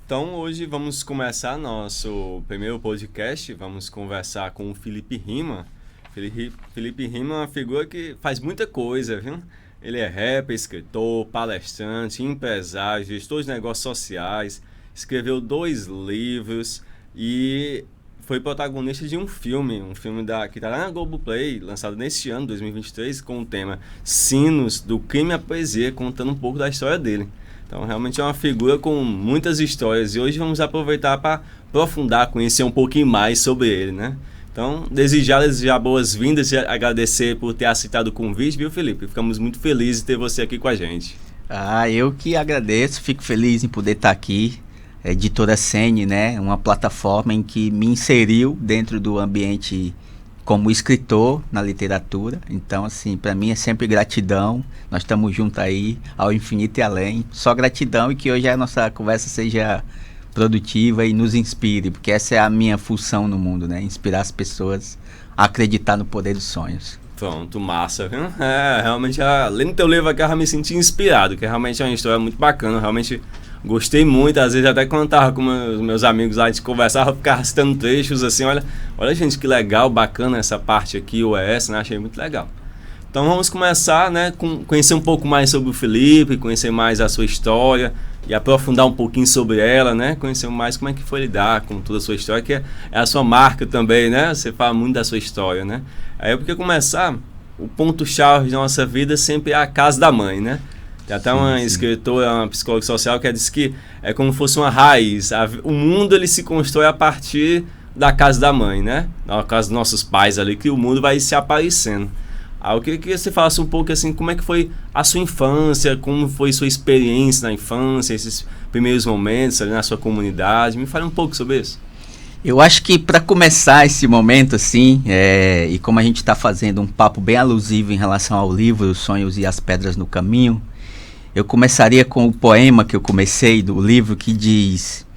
Então, hoje vamos começar nosso primeiro podcast. Vamos conversar com o Felipe Rima. Felipe Rima é uma figura que faz muita coisa, viu? Ele é rapper, escritor, palestrante, empresário, gestor de negócios sociais, escreveu 2 livros e foi protagonista de um filme que está lá na Globoplay, lançado neste ano, 2023, com o tema Sinos, do crime à poesia, contando um pouco da história dele. Então, realmente é uma figura com muitas histórias e hoje vamos aproveitar para aprofundar, conhecer um pouquinho mais sobre ele, né? Então, desejar boas-vindas e agradecer por ter aceitado o convite, viu, Felipe? Ficamos muito felizes de ter você aqui com a gente. Eu que agradeço, fico feliz em poder estar aqui. Editora Sene, né? Uma plataforma em que me inseriu dentro do ambiente como escritor na literatura. Então, assim, para mim é sempre gratidão. Nós estamos juntos aí ao infinito e além. Só gratidão e que hoje a nossa conversa seja produtiva e nos inspire, porque essa é a minha função no mundo, né? Inspirar as pessoas a acreditar no poder dos sonhos. Pronto, massa, viu? Realmente, lendo teu livro aqui, eu me senti inspirado, que realmente é uma história muito bacana, realmente gostei muito, às vezes até quando eu tava com meus amigos lá, a gente conversava, eu ficava citando trechos assim, olha gente, que legal, bacana essa parte aqui, ou essa, né? Achei muito legal. Então vamos começar, né, conhecer um pouco mais sobre o Felipe, conhecer mais a sua história e aprofundar um pouquinho sobre ela, né? Conhecer mais como é que foi lidar com toda a sua história, que é a sua marca também, né? Você fala muito da sua história, né? Aí porque começar, o ponto-chave da nossa vida sempre é a casa da mãe, né? Tem até uma escritora, uma psicóloga social que diz que é como se fosse uma raiz. O mundo ele se constrói a partir da casa da mãe, né? Na casa dos nossos pais ali, que o mundo vai se aparecendo. Eu queria que você falasse um pouco assim, como é que foi a sua infância, como foi sua experiência na infância, esses primeiros momentos ali na sua comunidade. Me fale um pouco sobre isso. Eu acho que para começar esse momento assim, e como a gente está fazendo um papo bem alusivo em relação ao livro Os Sonhos e as Pedras no Caminho, eu começaria com o poema que eu comecei do livro, que diz: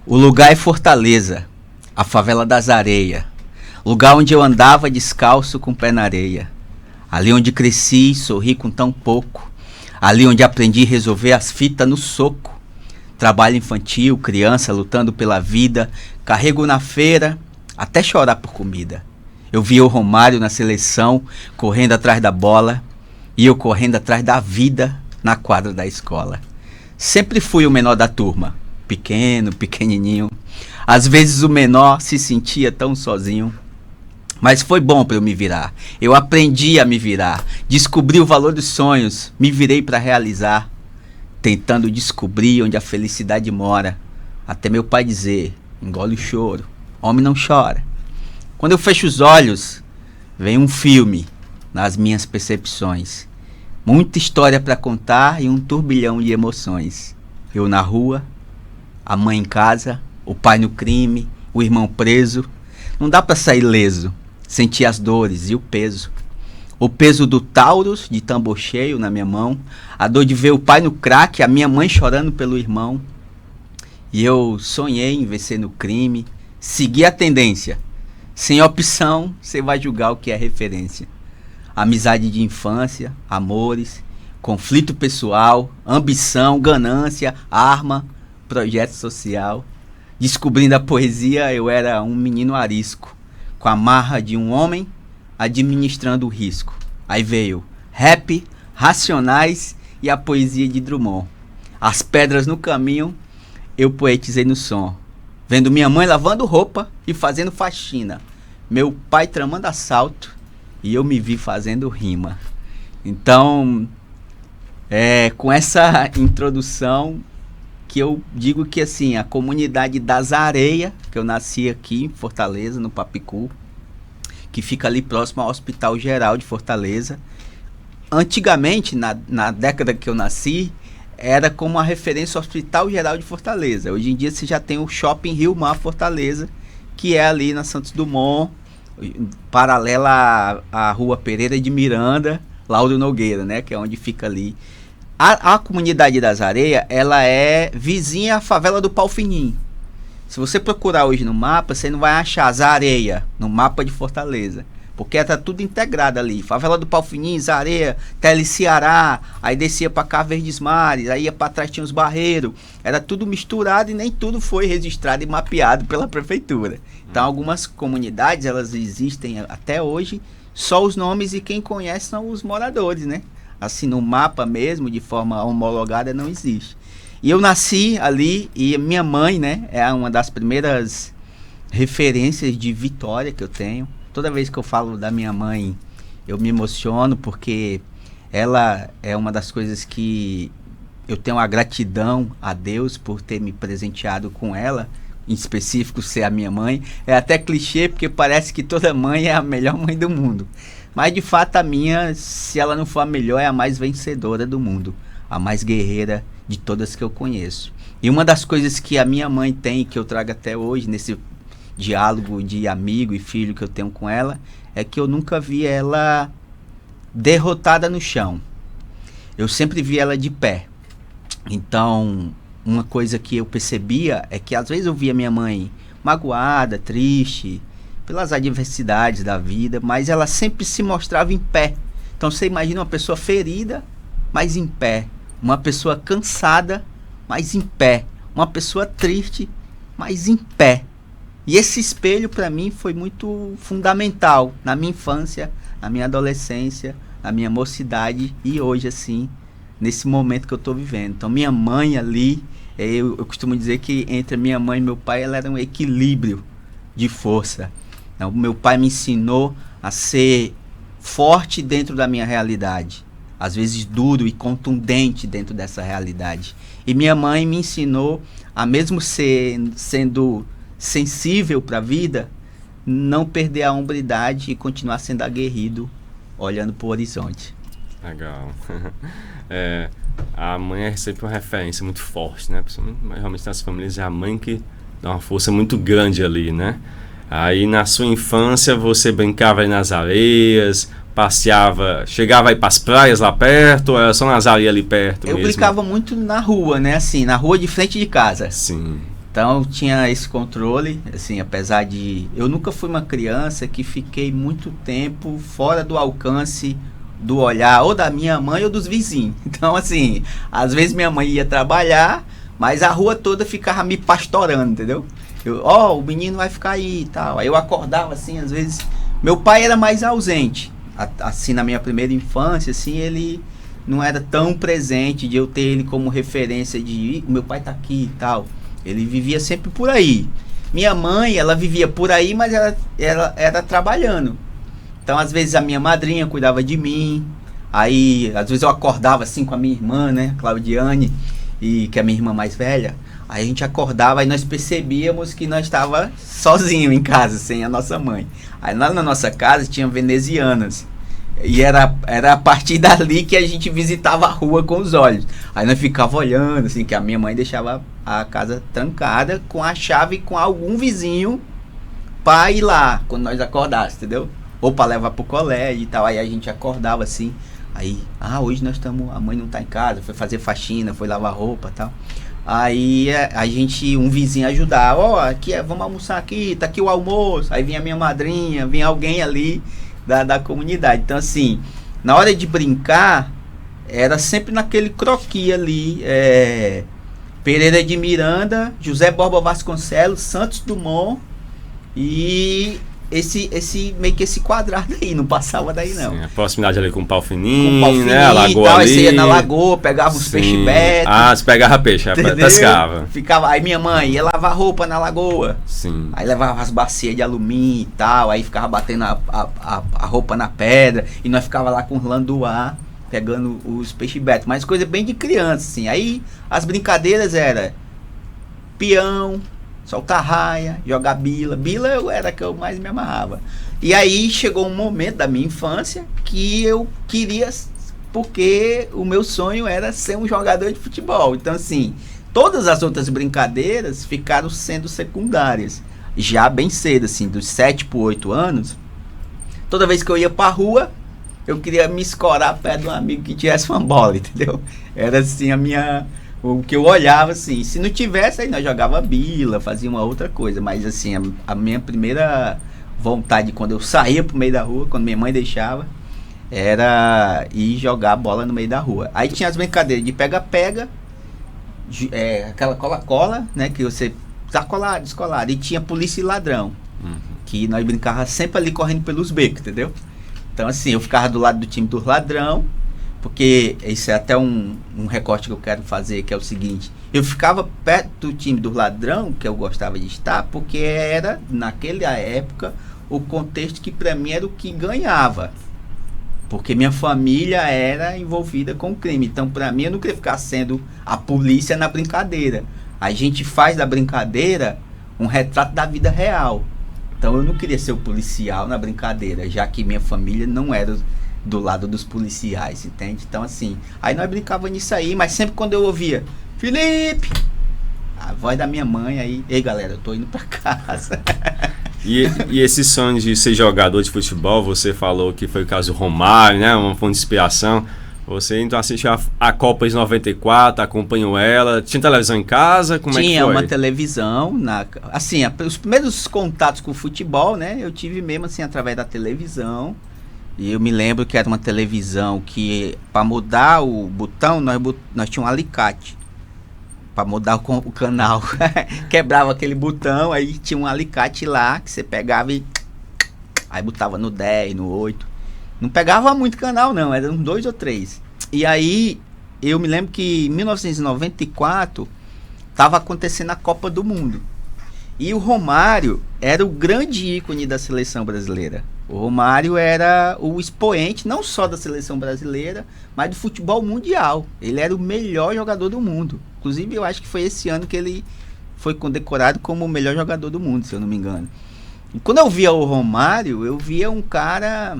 o lugar é Fortaleza, a favela das areias, lugar onde eu andava descalço com o pé na areia, ali onde cresci e sorri com tão pouco, ali onde aprendi a resolver as fitas no soco, trabalho infantil, criança lutando pela vida, carrego na feira até chorar por comida. Eu via o Romário na seleção correndo atrás da bola e eu correndo atrás da vida na quadra da escola. Sempre fui o menor da turma, pequenininho. Às vezes o menor se sentia tão sozinho. Mas foi bom para eu me virar. Eu aprendi a me virar. Descobri o valor dos sonhos. Me virei para realizar. Tentando descobrir onde a felicidade mora. Até meu pai dizer: engole o choro, homem não chora. Quando eu fecho os olhos, vem um filme nas minhas percepções. Muita história para contar e um turbilhão de emoções. Eu na rua, a mãe em casa, o pai no crime, o irmão preso. Não dá para sair leso. Senti as dores e o peso. O peso do Taurus, de tambor cheio na minha mão. A dor de ver o pai no crack, a minha mãe chorando pelo irmão. E eu sonhei em vencer no crime. Segui a tendência. Sem opção, você vai julgar o que é referência. Amizade de infância, amores, conflito pessoal, ambição, ganância, arma, projeto social. Descobrindo a poesia, eu era um menino arisco, com a marra de um homem, administrando o risco. Aí veio rap, Racionais e a poesia de Drummond. As pedras no caminho, eu poetizei no som. Vendo minha mãe lavando roupa e fazendo faxina. Meu pai tramando assalto e eu me vi fazendo rima. Então, com essa introdução, que eu digo que assim, a comunidade das Areias, que eu nasci aqui em Fortaleza, no Papicu, que fica ali próximo ao Hospital Geral de Fortaleza. Antigamente, na década que eu nasci, era como a referência ao Hospital Geral de Fortaleza. Hoje em dia você já tem o Shopping Rio Mar Fortaleza, que é ali na Santos Dumont, paralela à Rua Pereira de Miranda, Lauro Nogueira, né, que é onde fica ali. A comunidade das Areias, ela é vizinha à favela do Pau Fininho. Se você procurar hoje no mapa, você não vai achar as areias no mapa de Fortaleza. porque era tudo integrado ali. Favela do Palfinins, Areia, Tele Ceará, aí descia para cá Verdes Mares, aí ia para trás tinha os Barreiros. Era tudo misturado e nem tudo foi registrado e mapeado pela prefeitura. Então algumas comunidades, elas existem até hoje, só os nomes e quem conhece são os moradores, né? Assim, no mapa mesmo, de forma homologada, não existe. E eu nasci ali e minha mãe, né, é uma das primeiras referências de Vitória que eu tenho. Toda vez que eu falo da minha mãe, eu me emociono porque ela é uma das coisas que eu tenho a gratidão a Deus por ter me presenteado com ela, em específico ser a minha mãe. É até clichê porque parece que toda mãe é a melhor mãe do mundo. Mas de fato a minha, se ela não for a melhor, é a mais vencedora do mundo, a mais guerreira de todas que eu conheço. E uma das coisas que a minha mãe tem, que eu trago até hoje, nesse diálogo de amigo e filho que eu tenho com ela, é que eu nunca vi ela derrotada no chão. Eu sempre vi ela de pé. Então, uma coisa que eu percebia é que às vezes eu via minha mãe magoada, triste, pelas adversidades da vida, mas ela sempre se mostrava em pé. Então você imagina uma pessoa ferida, mas em pé. Uma pessoa cansada, mas em pé. Uma pessoa triste, mas em pé. E esse espelho para mim foi muito fundamental na minha infância, na minha adolescência, na minha mocidade e hoje assim, nesse momento que eu estou vivendo. Então minha mãe ali, eu costumo dizer que entre minha mãe e meu pai ela era um equilíbrio de força. Então, meu pai me ensinou a ser forte dentro da minha realidade, às vezes duro e contundente dentro dessa realidade. E minha mãe me ensinou a, mesmo sendo sensível para a vida, não perder a hombridade e continuar sendo aguerrido, olhando para o horizonte. Legal. A mãe é sempre uma referência muito forte, né? Principalmente, realmente nas famílias, é a mãe que dá uma força muito grande ali, né? Aí na sua infância você brincava aí nas areias, passeava, chegava aí para as praias lá perto, ou era só nas areias ali perto eu mesmo? brincava muito na rua, né? Assim, na rua de frente de casa. Sim. Então tinha esse controle, assim, apesar de... Eu nunca fui uma criança que fiquei muito tempo fora do alcance do olhar ou da minha mãe ou dos vizinhos. Então, assim, às vezes minha mãe ia trabalhar, mas a rua toda ficava me pastorando, entendeu? O menino vai ficar aí e tal. Aí eu acordava assim, às vezes... Meu pai era mais ausente. Assim, na minha primeira infância, assim, ele não era tão presente de eu ter ele como referência de... Meu pai tá aqui e tal. Ele vivia sempre por aí. Minha mãe, ela vivia por aí, mas ela era trabalhando. Então, às vezes, a minha madrinha cuidava de mim. Aí, às vezes, eu acordava assim com a minha irmã, né? Claudiane, que é a minha irmã mais velha. Aí a gente acordava e nós percebíamos que nós estava sozinho em casa, sem a nossa mãe. Aí lá na nossa casa tinha venezianas. E era a partir dali que a gente visitava a rua com os olhos. Aí nós ficava olhando, assim, que a minha mãe deixava a casa trancada com a chave com algum vizinho para ir lá quando nós acordássemos, entendeu? Ou para levar pro colégio e tal. Aí a gente acordava assim. Aí, hoje nós estamos, a mãe não tá em casa, foi fazer faxina, foi lavar roupa e tal. Aí a gente, um vizinho ajudava, aqui vamos almoçar aqui, tá aqui o almoço. Aí vinha minha madrinha, vinha alguém ali da comunidade. Então assim, na hora de brincar, era sempre naquele croquis ali, Pereira de Miranda, José Borba Vasconcelos, Santos Dumont e meio que esse quadrado aí, não passava daí não. Sim, a proximidade ali com o Palfinim, né? A lagoa tal, ali. Aí você ia na lagoa, pegava uns peixes betos. Você pegava peixe, pescava. Aí minha mãe ia lavar roupa na lagoa. Sim. Aí levava as bacias de alumínio e tal, aí ficava batendo a roupa na pedra, e nós ficava lá com o landuá, pegando os peixes betos. Mas coisa bem de criança, assim. Aí as brincadeiras era peão, soltar raia, jogar bila. Bila era a que eu mais me amarrava. E aí chegou um momento da minha infância que eu queria, porque o meu sonho era ser um jogador de futebol. Então assim, todas as outras brincadeiras ficaram sendo secundárias. Já bem cedo, assim, dos 7 para 8 anos, toda vez que eu ia pra rua, eu queria me escorar perto de um amigo que tivesse uma bola, entendeu? Era assim o que eu olhava, assim, se não tivesse, aí nós jogava bila, fazia uma outra coisa, mas assim, a minha primeira vontade quando eu saía pro meio da rua, quando minha mãe deixava, era ir jogar bola no meio da rua. Aí tinha as brincadeiras de pega-pega, aquela cola-cola, né, que você tá colado, descolado, e tinha polícia e ladrão, que nós brincava sempre ali correndo pelos becos, entendeu? Então assim, eu ficava do lado do time dos ladrão, porque isso é até um recorte que eu quero fazer, que é o seguinte: eu ficava perto do time do ladrão, que eu gostava de estar, porque era, naquela época, o contexto que para mim era o que ganhava. Porque minha família era envolvida com crime. Então, para mim, eu não queria ficar sendo a polícia na brincadeira. A gente faz da brincadeira um retrato da vida real. Então, eu não queria ser o policial na brincadeira, já que minha família não era do lado dos policiais, entende? Então, assim, aí nós brincávamos nisso aí, mas sempre quando eu ouvia Felipe, a voz da minha mãe, aí, ei galera, eu tô indo pra casa. E esse sonho de ser jogador de futebol, você falou que foi o caso do Romário, né? Uma fonte de inspiração. Você então assistiu a Copa de 94, acompanhou ela. Tinha televisão em casa? Como Tinha é que foi? uma televisão, assim, os primeiros contatos com o futebol, né? Eu tive mesmo assim através da televisão. E eu me lembro que era uma televisão que, para mudar o botão, nós tínhamos um alicate. Para mudar o canal. Quebrava aquele botão, aí tinha um alicate lá que você pegava e aí botava no 10, no 8. Não pegava muito canal não, eram uns 2 ou 3. E aí eu me lembro que em 1994 estava acontecendo a Copa do Mundo. E o Romário era o grande ícone da seleção brasileira. O Romário era o expoente não só da seleção brasileira, mas do futebol mundial. Ele era o melhor jogador do mundo. Inclusive, eu acho que foi esse ano que ele foi condecorado como o melhor jogador do mundo, se eu não me engano. E quando eu via o Romário, eu via um cara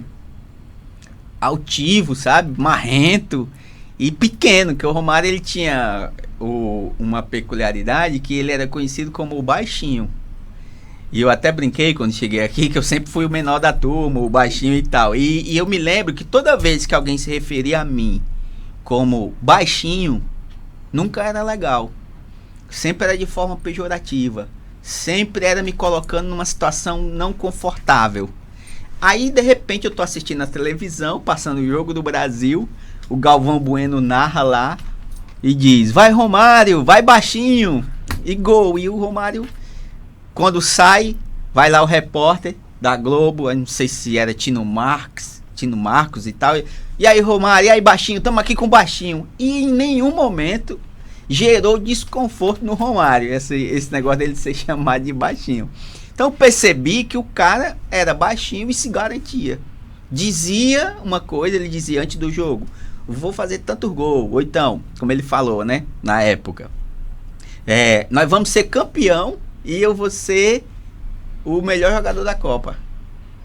altivo, sabe? Marrento e pequeno, que o Romário ele tinha uma peculiaridade que ele era conhecido como o baixinho. E eu até brinquei quando cheguei aqui que eu sempre fui o menor da turma, o baixinho e tal. E eu me lembro que toda vez que alguém se referia a mim como baixinho, nunca era legal. Sempre era de forma pejorativa. Sempre era me colocando numa situação não confortável. Aí, de repente, eu tô assistindo a televisão, passando o jogo do Brasil, o Galvão Bueno narra lá e diz: vai Romário, vai baixinho, e gol. E o Romário, quando sai, vai lá o repórter da Globo, eu não sei se era Tino Marcos e tal. E aí, Romário, e aí, baixinho, estamos aqui com o baixinho. E em nenhum momento gerou desconforto no Romário, esse negócio dele ser chamado de baixinho. Então eu percebi que o cara era baixinho e se garantia. Dizia uma coisa, ele dizia antes do jogo: vou fazer tanto gol. Ou então, como ele falou, né, na época, nós vamos ser campeão e eu vou ser o melhor jogador da Copa.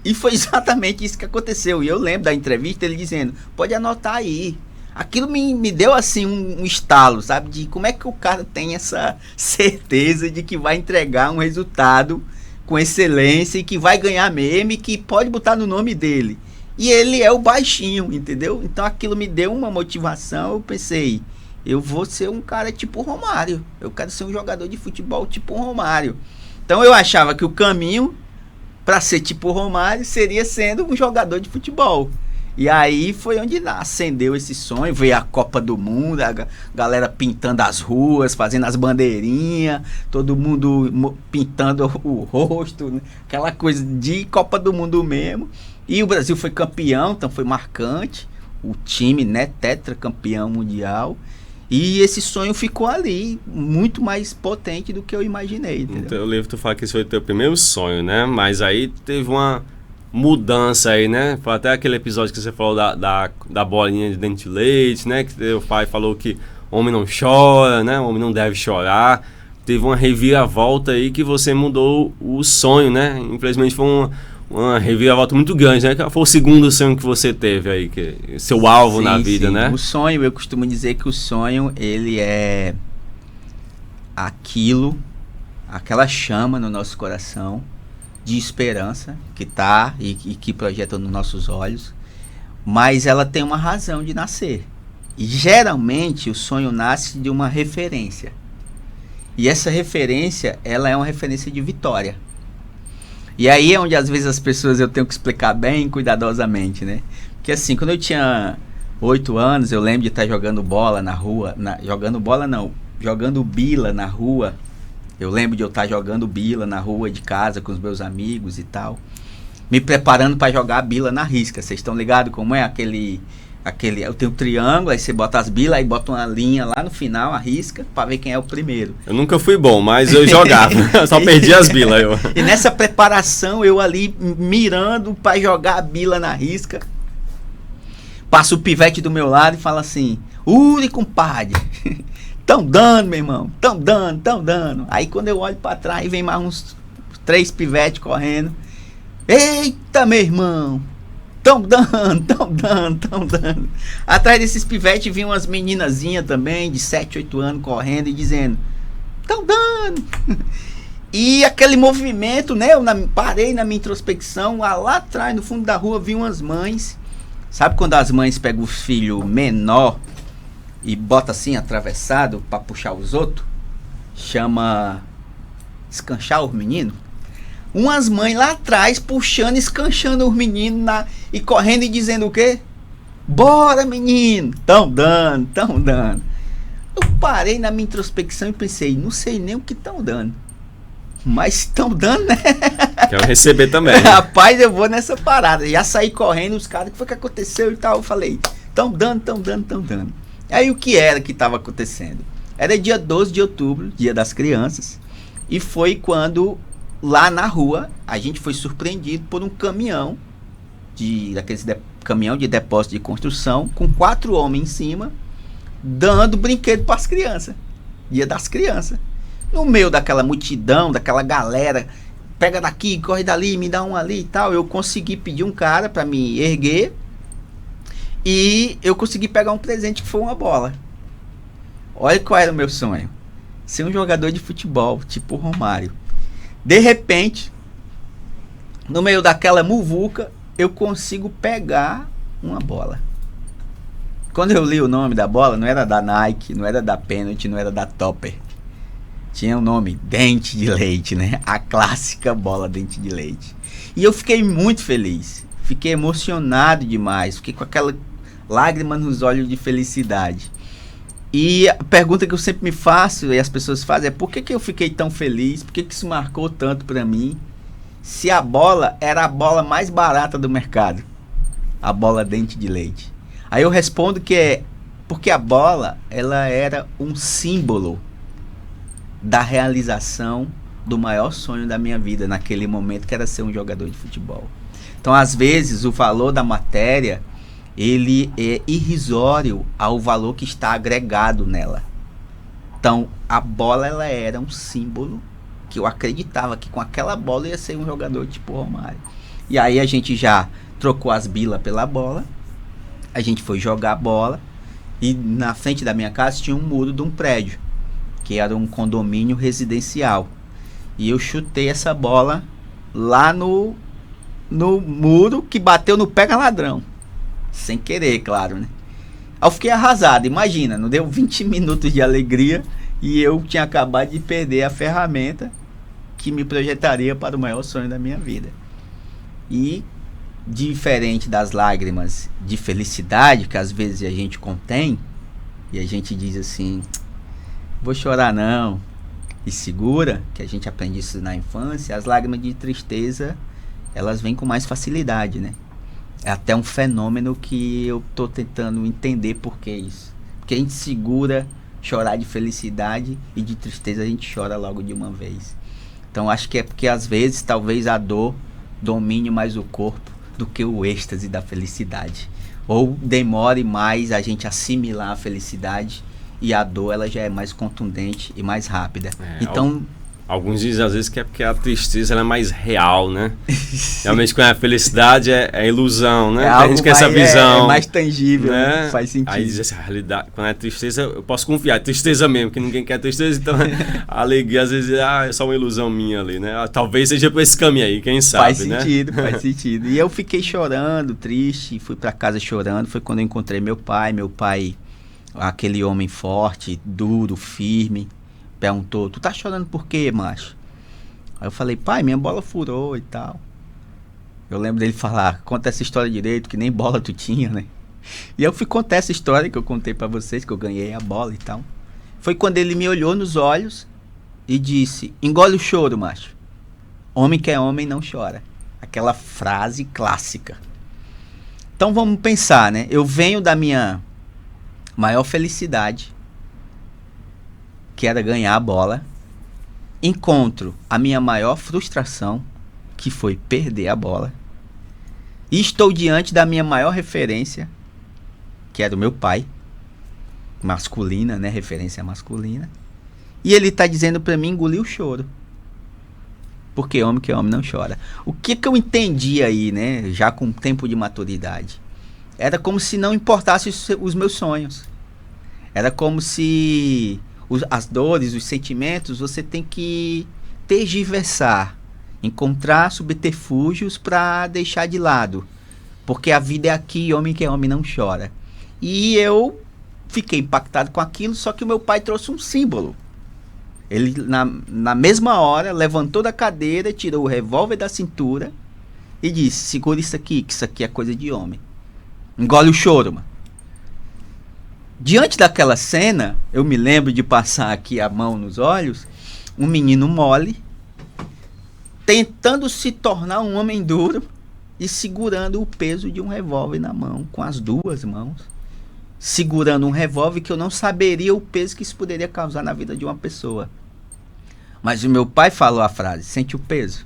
E foi exatamente isso que aconteceu. E eu lembro da entrevista ele dizendo: pode anotar aí. Aquilo me deu assim um estalo, sabe? De como é que o cara tem essa certeza de que vai entregar um resultado com excelência e que vai ganhar mesmo e que pode botar no nome dele. E ele é o baixinho, entendeu? Então aquilo me deu uma motivação. Eu pensei: eu vou ser um cara tipo Romário. Eu quero ser um jogador de futebol tipo Romário. Então eu achava que o caminho para ser tipo Romário seria sendo um jogador de futebol. E aí foi onde acendeu esse sonho. Veio a Copa do Mundo, a galera pintando as ruas, fazendo as bandeirinhas, todo mundo pintando o rosto, né? Aquela coisa de Copa do Mundo mesmo. E o Brasil foi campeão, então foi marcante. O time, né, tetracampeão mundial. E esse sonho ficou ali, muito mais potente do que eu imaginei. Entendeu? No teu livro tu fala que esse foi o teu primeiro sonho, né? Mas aí teve uma mudança aí, né? Foi até aquele episódio que você falou da bolinha de dente de leite, né? Que teu pai falou que homem não chora, né? Homem não deve chorar. Teve uma reviravolta aí que você mudou o sonho, né? Infelizmente foi uma reviravolta muito grande, né? Foi o segundo sonho que você teve aí, que seu alvo sim, na vida, sim. Né? O sonho, eu costumo dizer que o sonho, ele é aquela chama no nosso coração de esperança que tá e que projeta nos nossos olhos, mas ela tem uma razão de nascer. E geralmente o sonho nasce de uma referência. E essa referência, ela é uma referência de vitória. E aí é onde às vezes as pessoas eu tenho que explicar bem cuidadosamente, né? Porque assim, quando eu tinha 8 anos, eu lembro de estar jogando bola na rua, jogando bila na rua. Eu lembro de eu estar jogando bila na rua de casa com os meus amigos e tal. Me preparando para jogar bila na risca. Vocês estão ligados como é aquele... Eu tenho um triângulo, aí você bota as bilas, aí bota uma linha lá no final, a risca, para ver quem é o primeiro. Eu nunca fui bom, mas eu jogava. Só perdi as bilas. E nessa preparação, eu ali mirando para jogar a bila na risca. Passa o pivete do meu lado e fala assim: Uri, compadre, tão dando, meu irmão, tão dando. Aí quando eu olho para trás, vem mais uns 3 pivetes correndo. Eita, meu irmão, tão dando. Atrás desses pivetes vinham umas meninazinhas também, de 7, 8 anos, correndo e dizendo: tão dando. E aquele movimento, né? Eu parei na minha introspecção, lá atrás, no fundo da rua, vi umas mães. Sabe quando as mães pegam o filho menor e bota assim, atravessado, para puxar os outros? Chama escanchar os meninos. Umas mães lá atrás puxando, escanchando os meninos e correndo e dizendo o quê? Bora, menino! Tão dando. Eu parei na minha introspecção e pensei: não sei nem o que estão dando. Mas estão dando, né? Quero receber também. Rapaz, eu vou nessa parada. Já saí correndo, os caras, o que foi que aconteceu e tal? Eu falei: tão dando. Aí o que era que estava acontecendo? Era dia 12 de outubro, dia das crianças. E foi quando... lá na rua, a gente foi surpreendido por um caminhão, caminhão de depósito de construção, com 4 homens em cima, dando brinquedo para as crianças. Dia das crianças. No meio daquela multidão, daquela galera, pega daqui, corre dali, me dá um ali e tal, eu consegui pedir um cara para me erguer e eu consegui pegar um presente que foi uma bola. Olha qual era o meu sonho. Ser um jogador de futebol, tipo o Romário. De repente, no meio daquela muvuca, eu consigo pegar uma bola. Quando eu li o nome da bola, não era da Nike, não era da Penalty, não era da Topper. Tinha o nome Dente de Leite, né? A clássica bola Dente de Leite. E eu fiquei muito feliz. Fiquei emocionado demais. Fiquei com aquela lágrima nos olhos de felicidade. E a pergunta que eu sempre me faço, e as pessoas fazem, é: por que eu fiquei tão feliz? Por que isso marcou tanto para mim? Se a bola era a bola mais barata do mercado, a bola Dente de Leite. Aí eu respondo que é porque a bola, ela era um símbolo da realização do maior sonho da minha vida naquele momento, que era ser um jogador de futebol. Então, às vezes, o valor da matéria, ele é irrisório ao valor que está agregado nela. Então, a bola, ela era um símbolo que eu acreditava que com aquela bola ia ser um jogador tipo Romário. E aí a gente já trocou as bilas pela bola, a gente foi jogar bola, e na frente da minha casa tinha um muro de um prédio, que era um condomínio residencial. E eu chutei essa bola lá no muro, que bateu no pega ladrão. Sem querer, claro, né? Aí eu fiquei arrasado. Imagina, não deu 20 minutos de alegria e eu tinha acabado de perder a ferramenta que me projetaria para o maior sonho da minha vida. E, diferente das lágrimas de felicidade que às vezes a gente contém, e a gente diz assim: vou chorar não, e segura, que a gente aprende isso na infância, as lágrimas de tristeza, elas vêm com mais facilidade, né? É até um fenômeno que eu tô tentando entender por que isso. Porque a gente segura chorar de felicidade e de tristeza a gente chora logo de uma vez. Então acho que é porque às vezes talvez a dor domine mais o corpo do que o êxtase da felicidade. Ou demore mais a gente assimilar a felicidade e a dor, ela já é mais contundente e mais rápida. Então... Alguns dizem às vezes que é porque a tristeza ela é mais real, né? Realmente quando a felicidade é ilusão, né? A gente quer essa visão. É mais tangível, né? Faz sentido. Aí diz assim, a realidade, quando é tristeza, eu posso confiar, é tristeza mesmo, que ninguém quer tristeza, então a alegria às vezes é só uma ilusão minha ali, né? Talvez seja por esse caminho aí, quem sabe, faz sentido. E eu fiquei chorando, triste, fui pra casa chorando, foi quando eu encontrei meu pai, aquele homem forte, duro, firme, perguntou: tu tá chorando por quê, macho? Aí eu falei, pai, minha bola furou e tal. Eu lembro dele falar, conta essa história direito, que nem bola tu tinha, né? E eu fui contar essa história que eu contei pra vocês, que eu ganhei a bola e tal. Foi quando ele me olhou nos olhos e disse, engole o choro, macho. Homem que é homem não chora. Aquela frase clássica. Então vamos pensar, né? Eu venho da minha maior felicidade, que era ganhar a bola. Encontro a minha maior frustração, que foi perder a bola. E estou diante da minha maior referência, que era o meu pai. Masculina, né? Referência masculina. E ele está dizendo para mim engolir o choro. Porque homem que é homem não chora. O que eu entendi aí, né? Já com tempo de maturidade. Era como se não importasse os meus sonhos. Era como se as dores, os sentimentos, você tem que tergiversar. Encontrar subterfúgios para deixar de lado. Porque a vida é aqui, homem que é homem não chora. E eu fiquei impactado com aquilo, só que o meu pai trouxe um símbolo. Ele, na mesma hora, levantou da cadeira, tirou o revólver da cintura e disse, segura isso aqui, que isso aqui é coisa de homem. Engole o choro, mano. Diante daquela cena, eu me lembro de passar aqui a mão nos olhos, um menino mole, tentando se tornar um homem duro e segurando o peso de um revólver na mão, com as duas mãos. Segurando um revólver que eu não saberia o peso que isso poderia causar na vida de uma pessoa. Mas o meu pai falou a frase, sente o peso.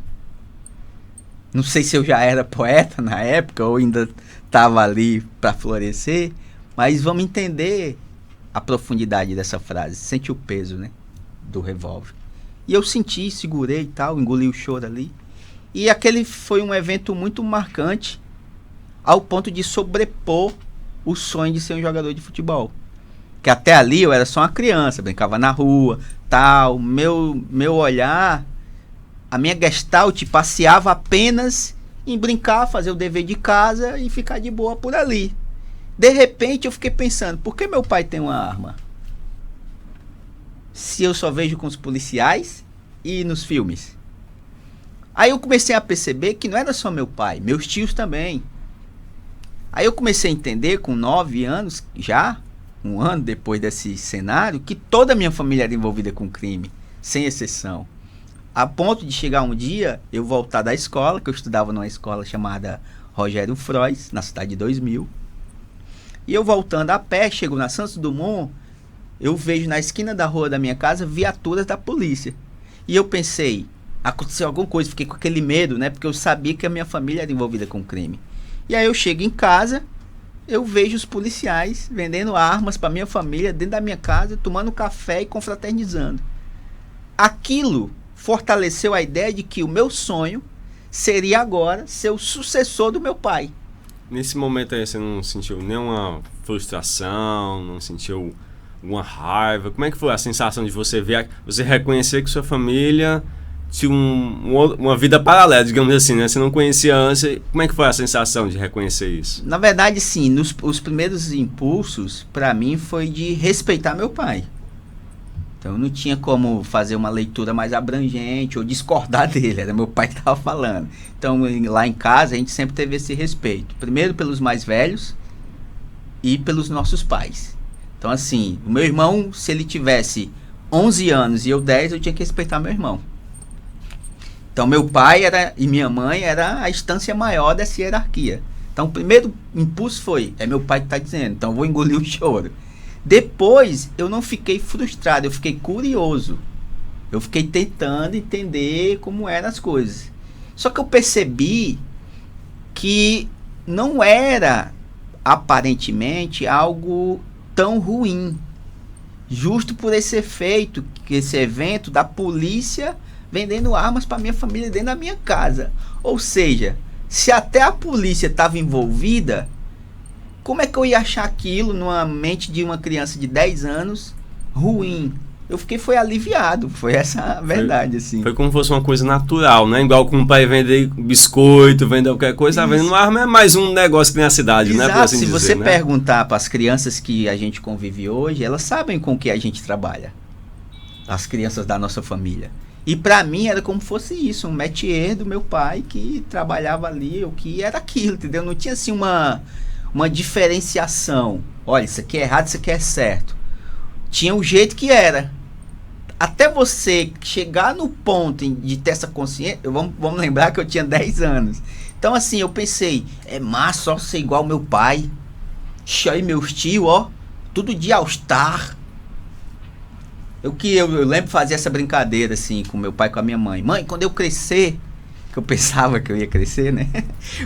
Não sei se eu já era poeta na época ou ainda estava ali para florescer, mas vamos entender a profundidade dessa frase, sente o peso, né, do revólver. E eu senti, segurei e tal, engoli o choro ali. E aquele foi um evento muito marcante, ao ponto de sobrepor o sonho de ser um jogador de futebol. Que até ali eu era só uma criança, brincava na rua, tal. Meu olhar, a minha gestalt passeava apenas em brincar, fazer o dever de casa e ficar de boa por ali. De repente eu fiquei pensando, por que meu pai tem uma arma? Se eu só vejo com os policiais e nos filmes. Aí eu comecei a perceber que não era só meu pai, meus tios também. Aí eu comecei a entender, com 9 anos já, um ano depois desse cenário, que toda a minha família era envolvida com crime, sem exceção. A ponto de chegar um dia, eu voltar da escola, que eu estudava numa escola chamada Rogério Frois, na cidade de 2000. E eu voltando a pé, chego na Santos Dumont, eu vejo na esquina da rua da minha casa viaturas da polícia. E eu pensei, aconteceu alguma coisa, fiquei com aquele medo, né? Porque eu sabia que a minha família era envolvida com crime. E aí eu chego em casa, eu vejo os policiais vendendo armas para minha família dentro da minha casa, tomando café e confraternizando. Aquilo fortaleceu a ideia de que o meu sonho seria agora ser o sucessor do meu pai. Nesse momento aí você não sentiu nenhuma frustração, não sentiu alguma raiva? Como é que foi a sensação de você ver, você reconhecer que sua família tinha uma vida paralela, digamos assim, né? Você não conhecia antes, como é que foi a sensação de reconhecer isso? Na verdade, sim, os primeiros impulsos, para mim, foi de respeitar meu pai. Então, não tinha como fazer uma leitura mais abrangente ou discordar dele, era meu pai que estava falando. Então, lá em casa, a gente sempre teve esse respeito. Primeiro pelos mais velhos e pelos nossos pais. Então, assim, o meu irmão, se ele tivesse 11 anos e eu 10, eu tinha que respeitar meu irmão. Então, meu pai e minha mãe era a instância maior dessa hierarquia. Então, o primeiro impulso foi, é meu pai que está dizendo, então eu vou engolir o choro. Depois, eu não fiquei frustrado, eu fiquei curioso. Eu fiquei tentando entender como eram as coisas. Só que eu percebi que não era, aparentemente, algo tão ruim. Justo por esse efeito, esse evento da polícia vendendo armas para minha família dentro da minha casa. Ou seja, se até a polícia estava envolvida, como é que eu ia achar aquilo numa mente de uma criança de 10 anos ruim? Eu foi aliviado, foi essa a verdade, assim. Foi como se fosse uma coisa natural, né? Igual como o pai vender biscoito, vender qualquer coisa, tá vendendo arma, é mais um negócio que tem na cidade, exato, né? Por assim se dizer, você né? perguntar para as crianças que a gente convive hoje, elas sabem com o que a gente trabalha. As crianças da nossa família. E pra mim era como fosse isso, um métier do meu pai que trabalhava ali, o que era aquilo, entendeu? Não tinha assim uma diferenciação. Olha, isso aqui é errado, isso aqui é certo. Tinha o jeito que era. Até você chegar no ponto de ter essa consciência, vamos lembrar que eu tinha 10 anos. Então assim, eu pensei, é massa só ser igual meu pai. Aí meus tios, ó, tudo de All-Star. Eu lembro de fazer essa brincadeira assim com meu pai e com a minha mãe. Mãe, quando eu crescer, que eu pensava que eu ia crescer, né?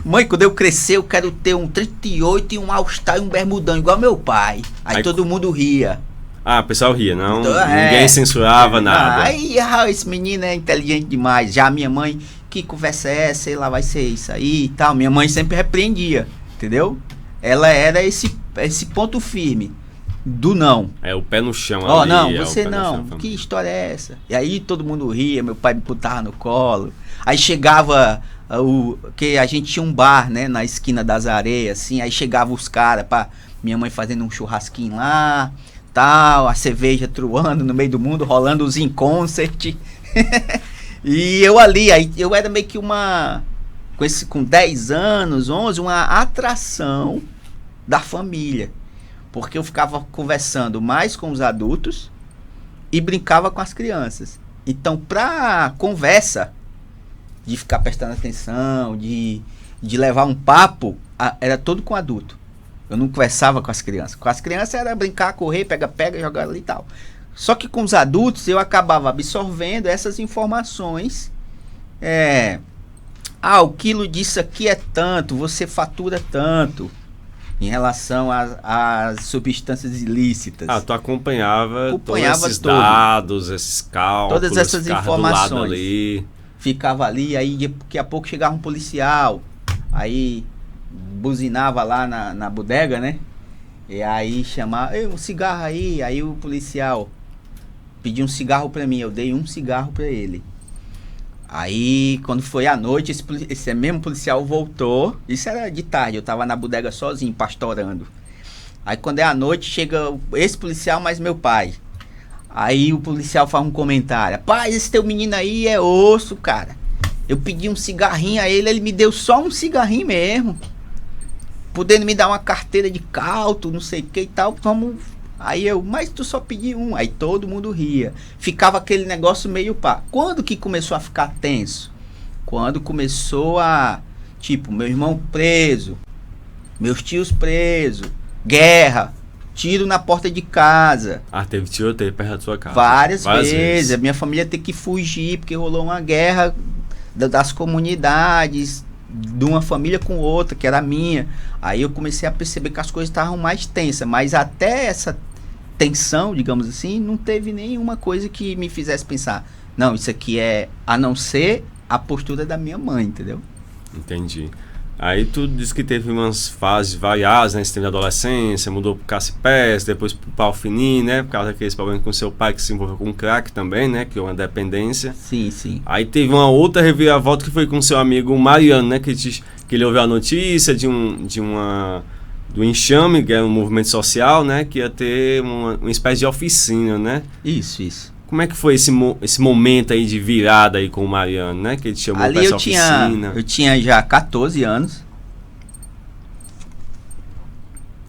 Mãe, quando eu crescer, eu quero ter um 38 e um All-Star e um bermudão, igual meu pai. Aí todo mundo ria. Ah, o pessoal ria, não? Então, ninguém censurava nada. Aí, esse menino é inteligente demais. Já a minha mãe, que conversa é essa? Sei lá, vai ser isso aí e tal. Minha mãe sempre repreendia, entendeu? Ela era esse ponto firme do não. É o pé no chão. Ó, não, você não. Que história é essa? E aí todo mundo ria, meu pai me botava no colo. Aí chegava que a gente tinha um bar, né, na esquina das areias, assim. Aí chegava os caras, minha mãe fazendo um churrasquinho lá, tal, a cerveja truando no meio do mundo, rolando os in concert. E eu ali, aí eu era meio que com 10 anos, 11, uma atração da família. Porque eu ficava conversando mais com os adultos e brincava com as crianças. Então, pra conversa, de ficar prestando atenção, de levar um papo, era todo com adulto. Eu não conversava com as crianças. Com as crianças era brincar, correr, pega, jogar ali e tal. Só que com os adultos eu acabava absorvendo essas informações. O quilo disso aqui é tanto, você fatura tanto. Em relação às substâncias ilícitas. Tu acompanhava todos esses dados, esses cálculos. Todas essas informações. Ali. Ficava ali, aí daqui a pouco chegava um policial, aí buzinava lá na bodega, né? E aí chamava, um cigarro aí o policial pediu um cigarro pra mim, eu dei um cigarro pra ele. Aí, quando foi à noite, esse mesmo policial voltou. Isso era de tarde, eu tava na bodega sozinho, pastorando. Aí, quando é à noite, chega esse policial mais meu pai. Aí, o policial faz um comentário. Rapaz, esse teu menino aí é osso, cara. Eu pedi um cigarrinho a ele me deu só um cigarrinho mesmo. Podendo me dar uma carteira de cálculo, não sei o que e tal, vamos... Aí mas tu só pediu um. Aí todo mundo ria. Ficava aquele negócio meio Quando que começou a ficar tenso? Quando começou meu irmão preso, meus tios presos, guerra, tiro na porta de casa. Teve tiroteio perto da sua casa? Várias vezes. A minha família teve que fugir, porque rolou uma guerra das comunidades, de uma família com outra, que era a minha. Aí eu comecei a perceber que as coisas estavam mais tensas, mas até essa tensão, digamos assim, não teve nenhuma coisa que me fizesse pensar, não, isso aqui a não ser a postura da minha mãe, entendeu? Entendi. Aí tu disse que teve umas fases variadas, né? Você teve a adolescência, mudou pro Cacipés, depois pro Pau Fininho, né? Por causa daqueles problemas com seu pai que se envolveu com crack também, né? Que é uma dependência. Sim. Aí teve uma outra reviravolta que foi com seu amigo Mariano, né? Que ele ouviu a notícia do enxame, que é um movimento social, né? Que ia ter uma espécie de oficina, né? Isso. Como é que foi esse momento aí de virada aí com o Mariano, né? Que ele chamou ali pra essa oficina. Eu tinha já 14 anos.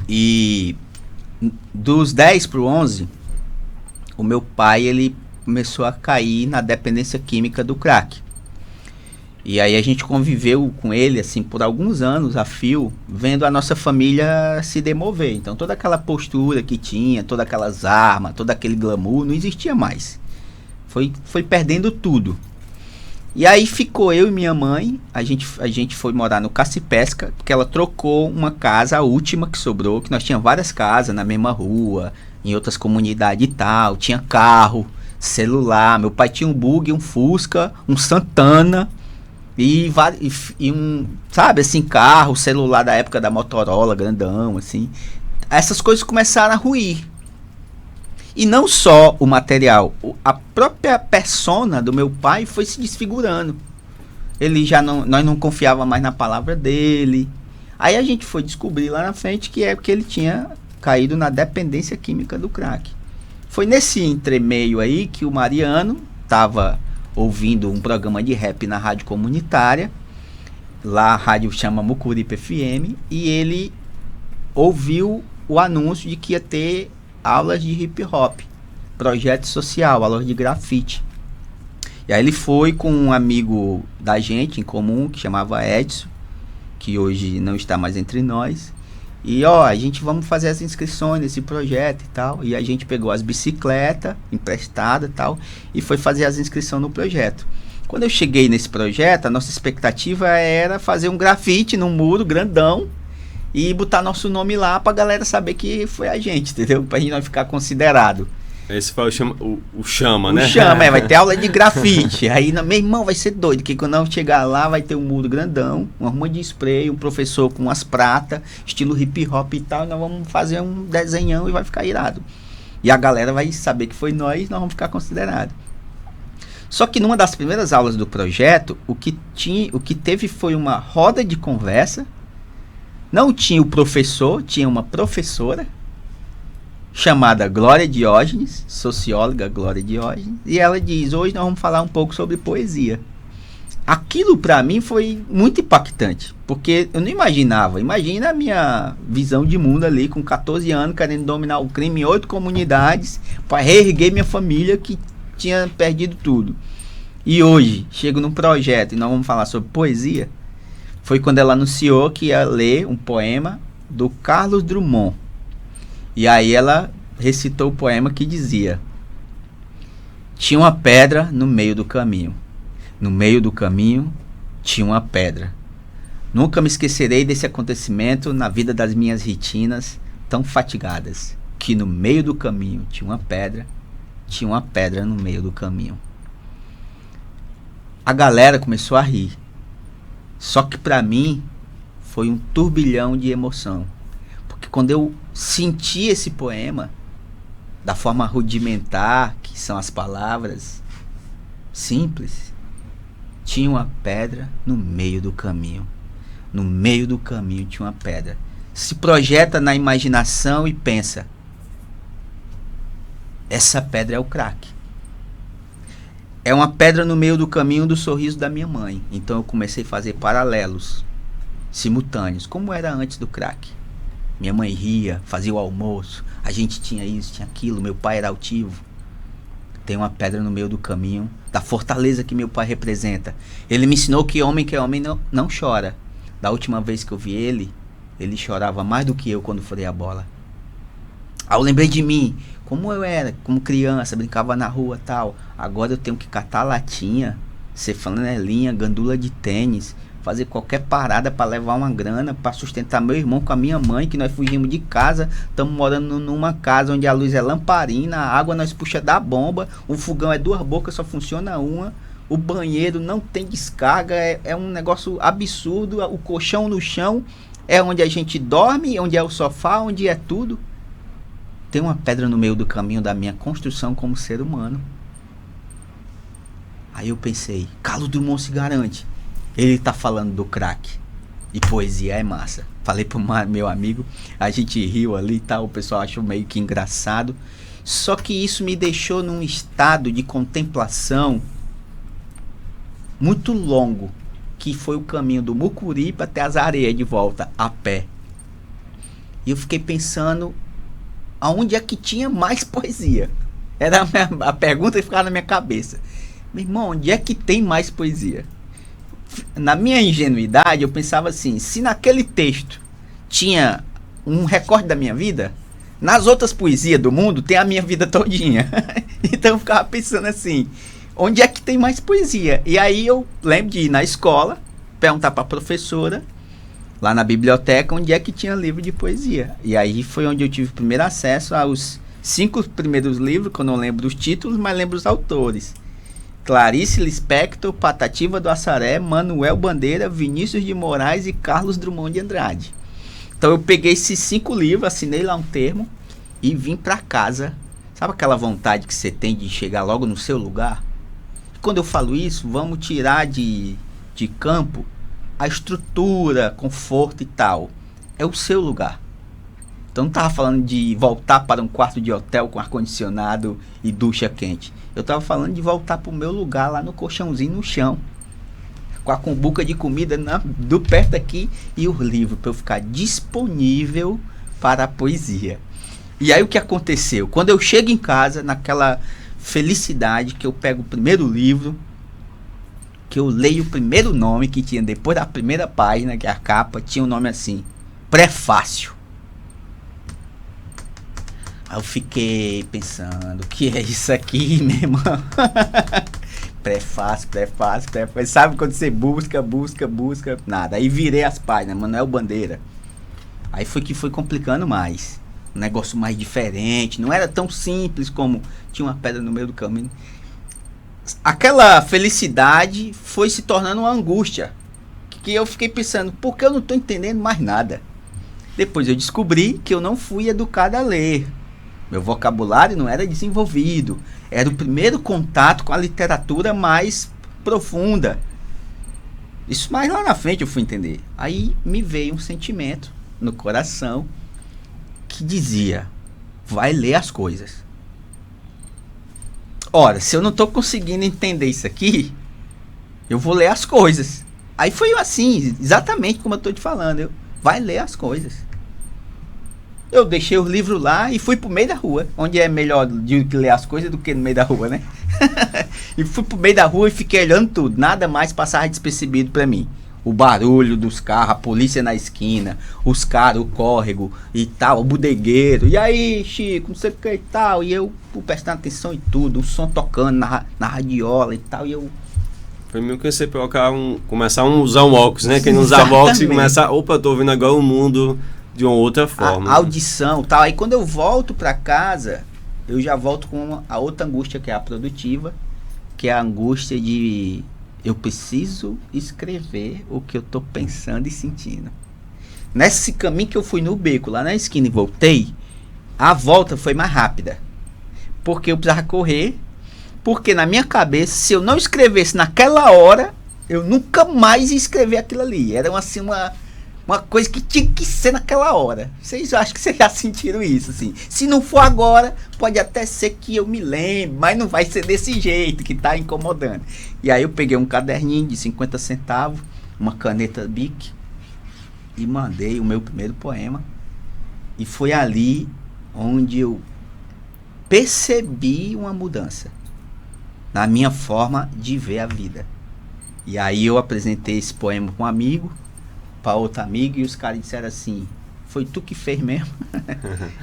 E dos 10 pro 11, o meu pai, ele começou a cair na dependência química do crack. E aí a gente conviveu com ele, assim, por alguns anos a fio, vendo a nossa família se demover. Então toda aquela postura que tinha, todas aquelas armas, todo aquele glamour, não existia mais. Foi perdendo tudo. E aí ficou eu e minha mãe, a gente foi morar no Cacipesca, porque ela trocou uma casa, a última que sobrou, que nós tínhamos várias casas na mesma rua, em outras comunidades e tal, tinha carro, celular, meu pai tinha um Bug, um Fusca, um Santana, e um, sabe, assim, carro, celular da época da Motorola, grandão, assim. Essas coisas começaram a ruir. E não só o material, a própria persona do meu pai foi se desfigurando. Nós não confiava mais na palavra dele. Aí a gente foi descobrir lá na frente que é porque ele tinha caído na dependência química do crack. Foi nesse entremeio aí que o Mariano estava ouvindo um programa de rap na rádio comunitária. Lá a rádio chama Mucuripe FM, e ele ouviu o anúncio de que ia ter aulas de hip hop, projeto social, aulas de grafite. E aí ele foi com um amigo da gente em comum, que chamava Edson, que hoje não está mais entre nós. E a gente vamos fazer as inscrições nesse projeto e tal. E a gente pegou as bicicletas emprestadas e tal, e foi fazer as inscrições no projeto. Quando eu cheguei nesse projeto, a nossa expectativa era fazer um grafite num muro grandão e botar nosso nome lá pra galera saber que foi a gente, entendeu? Pra gente não ficar considerado. Esse foi o chama, né? O chama, vai ter aula de grafite. Aí, meu irmão, vai ser doido, que quando eu chegar lá vai ter um muro grandão, uma ruma de spray, um professor com umas pratas, estilo hip hop e tal, e nós vamos fazer um desenhão e vai ficar irado. E a galera vai saber que foi nós vamos ficar considerados. Só que numa das primeiras aulas do projeto, o que teve foi uma roda de conversa. Não tinha o professor, tinha uma professora chamada Glória Diógenes, socióloga Glória Diógenes, e ela diz: hoje nós vamos falar um pouco sobre poesia. Aquilo para mim foi muito impactante, porque eu não imaginava. Imagina a minha visão de mundo ali, com 14 anos, querendo dominar o crime em 8 comunidades, para reerguer minha família que tinha perdido tudo. E hoje, chego num projeto e nós vamos falar sobre poesia. Foi quando ela anunciou que ia ler um poema do Carlos Drummond. E aí ela recitou o poema que dizia: tinha uma pedra no meio do caminho. No meio do caminho tinha uma pedra. Nunca me esquecerei desse acontecimento na vida das minhas retinas tão fatigadas, que no meio do caminho tinha uma pedra no meio do caminho. A galera começou a rir. Só que para mim foi um turbilhão de emoção. Porque quando eu senti esse poema, da forma rudimentar, que são as palavras simples, tinha uma pedra no meio do caminho. No meio do caminho tinha uma pedra. Se projeta na imaginação e pensa: essa pedra é o crack. É uma pedra no meio do caminho do sorriso da minha mãe. Então eu comecei a fazer paralelos simultâneos, como era antes do crack. Minha mãe ria, fazia o almoço, a gente tinha isso, tinha aquilo, meu pai era altivo. Tem uma pedra no meio do caminho da fortaleza que meu pai representa. Ele me ensinou que homem não chora. Da última vez que eu vi ele chorava mais do que eu quando furei a bola. Aí eu lembrei de mim, como eu era, como criança, brincava na rua e tal. Agora eu tenho que catar latinha, ser flanelinha, gandula de tênis, fazer qualquer parada para levar uma grana, para sustentar meu irmão com a minha mãe, que nós fugimos de casa, estamos morando numa casa onde a luz é lamparina, a água nós puxa da bomba, o fogão é 2 bocas, só funciona uma, o banheiro não tem descarga, é um negócio absurdo, o colchão no chão é onde a gente dorme, onde é o sofá, onde é tudo. Tem uma pedra no meio do caminho da minha construção como ser humano. Aí eu pensei, Carlos Drummond se garante. Ele tá falando do crack. E poesia é massa. Falei pro meu amigo, a gente riu ali e tal, o pessoal achou meio que engraçado. Só que isso me deixou num estado de contemplação muito longo, que foi o caminho do Mucuripe até as areias de volta, a pé. E eu fiquei pensando, aonde é que tinha mais poesia? Era a pergunta que ficava na minha cabeça. Meu irmão, onde é que tem mais poesia? Na minha ingenuidade, eu pensava assim, se naquele texto tinha um recorte da minha vida, nas outras poesias do mundo tem a minha vida todinha. Então eu ficava pensando assim, onde é que tem mais poesia? E aí eu lembro de ir na escola, perguntar para a professora, lá na biblioteca, onde é que tinha livro de poesia. E aí foi onde eu tive o primeiro acesso aos 5 primeiros livros, que eu não lembro os títulos, mas lembro os autores. Clarice Lispector, Patativa do Assaré, Manuel Bandeira, Vinícius de Moraes e Carlos Drummond de Andrade. Então eu peguei esses 5 livros, assinei lá um termo e vim para casa. Sabe aquela vontade que você tem de chegar logo no seu lugar? Quando eu falo isso, vamos tirar de campo a estrutura, conforto e tal. É o seu lugar. Então não estava falando de voltar para um quarto de hotel com ar-condicionado e ducha quente. Eu estava falando de voltar para o meu lugar lá no colchãozinho no chão, com a cumbuca de comida do perto aqui e o livro para eu ficar disponível para a poesia. E aí o que aconteceu? Quando eu chego em casa, naquela felicidade que eu pego o primeiro livro, que eu leio o primeiro nome que tinha depois da primeira página, que é a capa, tinha um nome assim, Prefácio. Aí eu fiquei pensando, o que é isso aqui, meu irmão? Prefácio. Sabe quando você busca, nada. Aí virei as páginas, Manuel Bandeira. Aí foi que foi complicando mais. Um negócio mais diferente, não era tão simples como tinha uma pedra no meio do caminho. Aquela felicidade foi se tornando uma angústia, que eu fiquei pensando, por que eu não estou entendendo mais nada? Depois eu descobri que eu não fui educado a ler. Meu vocabulário não era desenvolvido. Era o primeiro contato com a literatura mais profunda. Isso mais lá na frente eu fui entender. Aí me veio um sentimento no coração que dizia, vai ler as coisas. Ora, se eu não estou conseguindo entender isso aqui, eu vou ler as coisas. Aí foi assim, exatamente como eu estou te falando. Vai ler as coisas. Eu deixei o livro lá e fui pro meio da rua, onde é melhor de ler as coisas do que no meio da rua, né? E fui pro meio da rua e fiquei olhando tudo. Nada mais passava despercebido para mim. O barulho dos carros, a polícia na esquina, os caras, o córrego e tal, o bodegueiro. E aí, Chico, não sei o que e tal. E eu prestando atenção em tudo, o som tocando na radiola e tal. E eu... Foi meio que você começar a usar um óculos, né? Quem não usava óculos e começar, opa, tô ouvindo agora o mundo de uma outra forma. A audição e tal. Aí quando eu volto para casa, eu já volto com a outra angústia, que é a produtiva, que é a angústia de... eu preciso escrever o que eu tô pensando e sentindo. Nesse caminho que eu fui no beco, lá na esquina e voltei, a volta foi mais rápida. Porque eu precisava correr. Porque na minha cabeça, se eu não escrevesse naquela hora, eu nunca mais ia escrever aquilo ali. Era assim, uma coisa que tinha que ser naquela hora. Vocês acham que vocês já sentiram isso, assim. Se não for agora, pode até ser que eu me lembre, mas não vai ser desse jeito que tá incomodando. E aí eu peguei um caderninho de 50 centavos, uma caneta Bic, e mandei o meu primeiro poema. E foi ali onde eu percebi uma mudança na minha forma de ver a vida. E aí eu apresentei esse poema para um amigo, para outro amigo, e os caras disseram assim, foi tu que fez mesmo?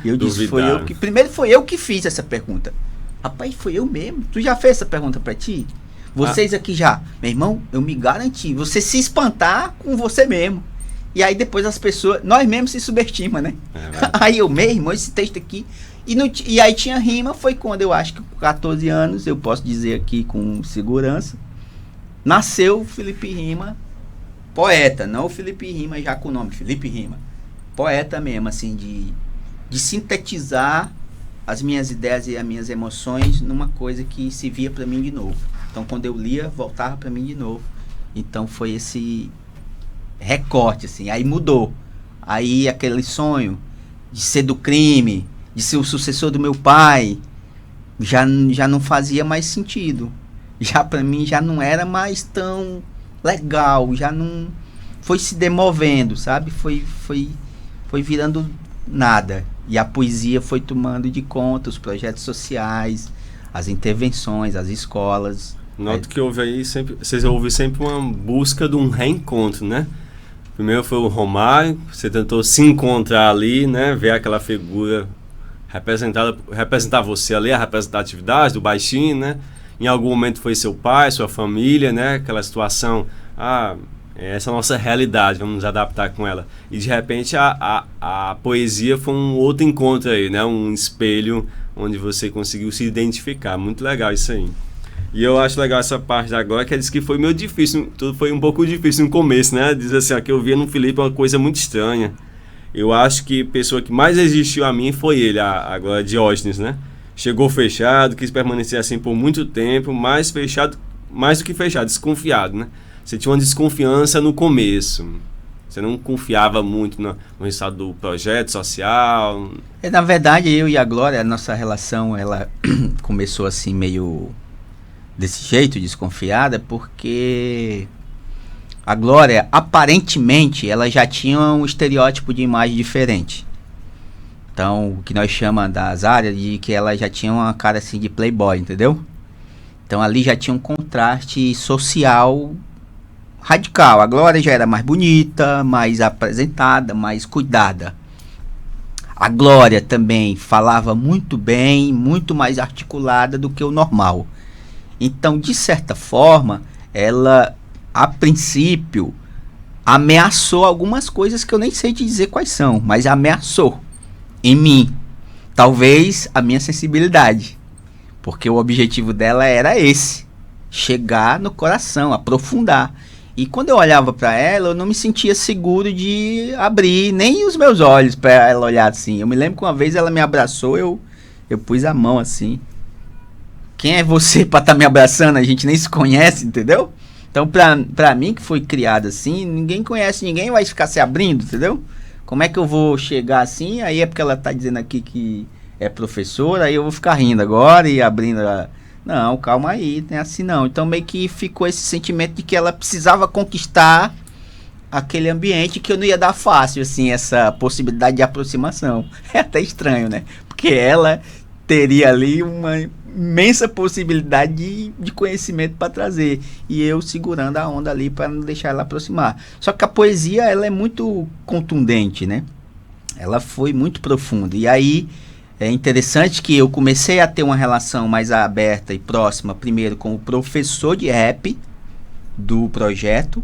E eu disse, foi eu que... Primeiro foi eu que fiz essa pergunta. Rapaz, foi eu mesmo. Tu já fez essa pergunta para ti? Vocês aqui já. Meu irmão, eu me garanti. Você se espantar com você mesmo. E aí depois as pessoas... Nós mesmos se subestimam, né? Aí eu mesmo, esse texto aqui... E aí tinha rima, foi quando eu acho que com 14 anos, eu posso dizer aqui com segurança, nasceu o Felipe Rima, poeta, não o Felipe Rima já com o nome, Felipe Rima. Poeta mesmo, assim, de sintetizar as minhas ideias e as minhas emoções numa coisa que se via para mim de novo. Então, quando eu lia, voltava para mim de novo. Então, foi esse recorte, assim. Aí mudou. Aí aquele sonho de ser do crime, de ser o sucessor do meu pai, já não fazia mais sentido. Já para mim já não era mais tão legal, já não... Foi se demovendo, sabe? Foi virando nada. E a poesia foi tomando de conta os projetos sociais, as intervenções, as escolas. Noto que houve aí sempre... Vocês ouvem sempre uma busca de um reencontro, né? Primeiro foi o Romário, você tentou se encontrar ali, né? Ver aquela figura... representar você ali, a representatividade do baixinho, né? Em algum momento foi seu pai, sua família, né? Aquela situação, essa é a nossa realidade, vamos nos adaptar com ela. E de repente a poesia foi um outro encontro aí, né? Um espelho onde você conseguiu se identificar. Muito legal isso aí. E eu acho legal essa parte de agora, que ela disse que foi meio difícil, tudo foi um pouco difícil no começo, né? Diz assim, que eu via no Felipe uma coisa muito estranha. Eu acho que a pessoa que mais resistiu a mim foi ele, agora Diógenes, né? Chegou fechado, quis permanecer assim por muito tempo, mais fechado, mais do que fechado, desconfiado, né? Você tinha uma desconfiança no começo. Você não confiava muito no resultado do projeto social? Na verdade, eu e a Glória, a nossa relação, ela começou assim meio desse jeito, desconfiada, porque a Glória, aparentemente, ela já tinha um estereótipo de imagem diferente. Então, o que nós chamamos das áreas de que ela já tinha uma cara assim de playboy, entendeu? Então, ali já tinha um contraste social radical. A Glória já era mais bonita, mais apresentada, mais cuidada. A Glória também falava muito bem, muito mais articulada do que o normal. Então, de certa forma, ela, a princípio, ameaçou algumas coisas que eu nem sei te dizer quais são, mas ameaçou em mim. Talvez a minha sensibilidade, porque o objetivo dela era esse, chegar no coração, aprofundar. E quando eu olhava para ela, eu não me sentia seguro de abrir nem os meus olhos para ela olhar assim. Eu me lembro que uma vez ela me abraçou, eu pus a mão assim. Quem é você para estar me abraçando? A gente nem se conhece, entendeu? Então, pra mim, que foi criado assim, ninguém conhece ninguém, vai ficar se abrindo, entendeu? Como é que eu vou chegar assim? Aí é porque ela tá dizendo aqui que é professora, aí eu vou ficar rindo agora e abrindo a... Não, calma aí, não é assim não. Então, meio que ficou esse sentimento de que ela precisava conquistar aquele ambiente que eu não ia dar fácil, assim, essa possibilidade de aproximação. É até estranho, né? Porque ela teria ali uma imensa possibilidade de conhecimento para trazer, e eu segurando a onda ali para não deixar ela aproximar. Só que a poesia, ela é muito contundente, né? Ela foi muito profunda, e aí é interessante que eu comecei a ter uma relação mais aberta e próxima, primeiro com o professor de rap do projeto,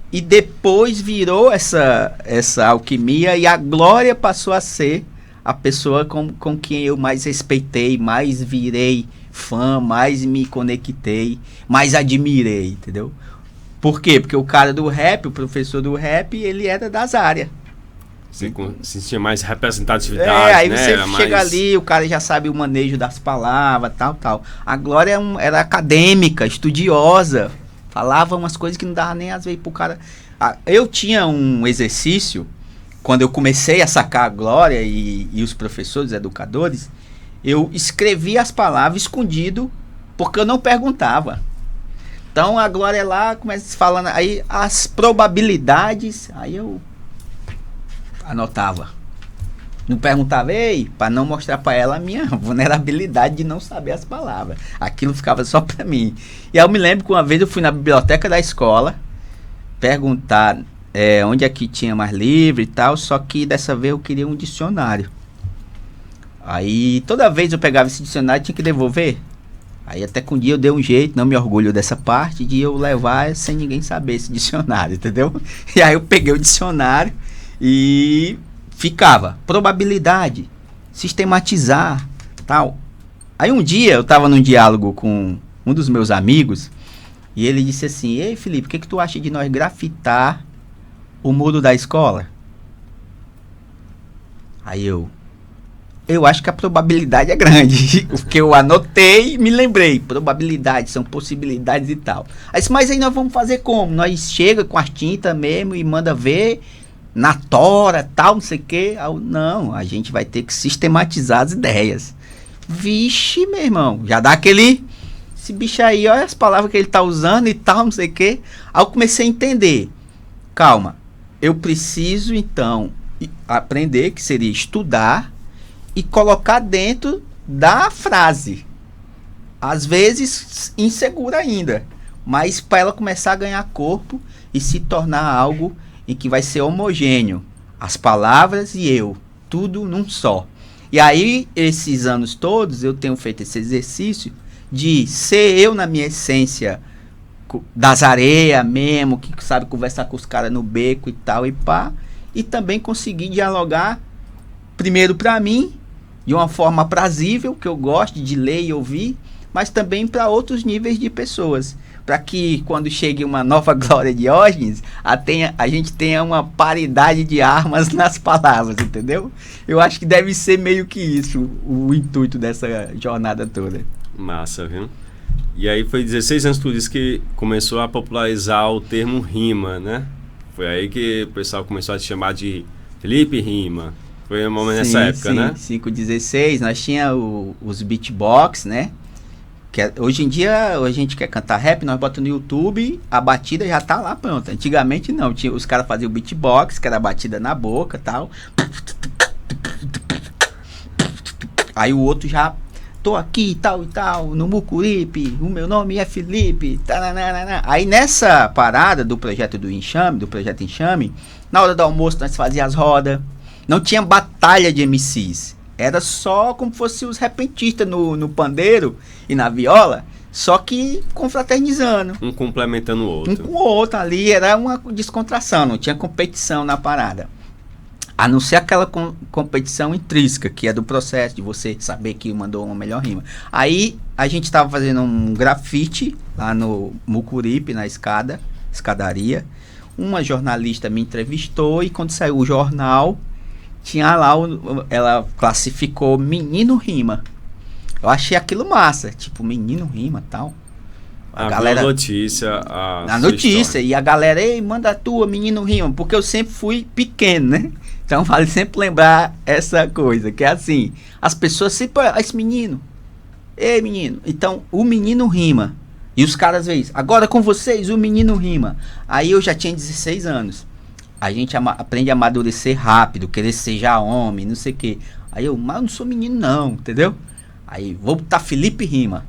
e depois virou essa alquimia, e a Glória passou a ser a pessoa com quem eu mais respeitei, mais virei fã, mais me conectei, mais admirei, entendeu? Por quê? Porque o cara do rap, o professor do rap, ele era das áreas. Você sentia mais representatividade, aí né? Você era chega mais... ali, o cara já sabe o manejo das palavras, tal. A Glória era acadêmica, estudiosa, falava umas coisas que não dava nem às vezes pro cara... Eu tinha um exercício, quando eu comecei a sacar a Glória e os professores, educadores, eu escrevia as palavras escondido, porque eu não perguntava. Então a Glória lá começa falando, aí as probabilidades, aí eu anotava. Não perguntava, para não mostrar para ela a minha vulnerabilidade de não saber as palavras. Aquilo ficava só para mim. E aí eu me lembro que uma vez eu fui na biblioteca da escola perguntar onde é que tinha mais livro e tal, só que dessa vez eu queria um dicionário. Aí toda vez eu pegava esse dicionário, tinha que devolver. Aí até que um dia eu dei um jeito, não me orgulho dessa parte, de eu levar sem ninguém saber esse dicionário, entendeu? E aí eu peguei o dicionário e ficava probabilidade, sistematizar, tal. Aí um dia eu tava num diálogo com um dos meus amigos e ele disse assim: ei Felipe, o que tu acha de nós grafitar o muro da escola? Aí eu acho que a probabilidade é grande, porque eu anotei e me lembrei, probabilidades, são possibilidades e tal. Aí disse, mas aí nós vamos fazer como? Nós chega com as tintas mesmo e manda ver na tora, tal, não sei o quê. Não, a gente vai ter que sistematizar as ideias. Vixe, meu irmão, já dá esse bicho aí, olha as palavras que ele tá usando e tal, não sei o quê. Aí eu comecei a entender, calma, eu preciso então aprender, que seria estudar e colocar dentro da frase, às vezes insegura ainda, mas para ela começar a ganhar corpo e se tornar algo em que vai ser homogêneo, as palavras e eu, tudo num só. E aí, esses anos todos, eu tenho feito esse exercício de ser eu na minha essência, das areias mesmo, que sabe conversar com os caras no beco e tal, e pá, e também conseguir dialogar, primeiro para mim, de uma forma aprazível, que eu gosto de ler e ouvir, mas também para outros níveis de pessoas, para que quando chegue uma nova Glória Diógenes, a gente tenha uma paridade de armas nas palavras, entendeu? Eu acho que deve ser meio que isso o intuito dessa jornada toda. Massa, viu? E aí foi 16 anos, tu disse que começou a popularizar o termo rima, né? Foi aí que o pessoal começou a te chamar de Felipe Rima. Foi um momento nessa época, né? 516, nós tínhamos os beatbox, né? Hoje em dia, a gente quer cantar rap, nós botamos no YouTube, a batida já tá lá pronta. Antigamente não, os caras faziam beatbox, que era a batida na boca e tal. Aí o outro já, tô aqui e tal, no Mucuripe, o meu nome é Felipe. Taranana. Aí nessa parada do projeto Enxame, na hora do almoço nós fazíamos as rodas. Não tinha batalha de MCs. Era só como fosse os repentistas no pandeiro e na viola, só que confraternizando. Um complementando o outro. Um com o outro ali, era uma descontração, não tinha competição na parada. A não ser aquela competição intrínseca, que é do processo de você saber que mandou uma melhor rima. Aí a gente estava fazendo um grafite lá no Mucuripe, na escadaria. Uma jornalista me entrevistou e quando saiu o jornal, tinha lá, ela classificou menino rima. Eu achei aquilo massa, tipo, menino rima e tal. A galera, notícia, a notícia, história. E a galera, ei, manda a tua, menino rima, porque eu sempre fui pequeno, né? Então vale sempre lembrar essa coisa, que é assim, as pessoas sempre, esse menino, ei menino, então o menino rima, e os caras veem, agora com vocês, o menino rima. Aí eu já tinha 16 anos, a gente aprende a amadurecer rápido, querer ser já homem, não sei o que. Aí eu, mas eu não sou menino não, entendeu? Aí vou botar Felipe Rima.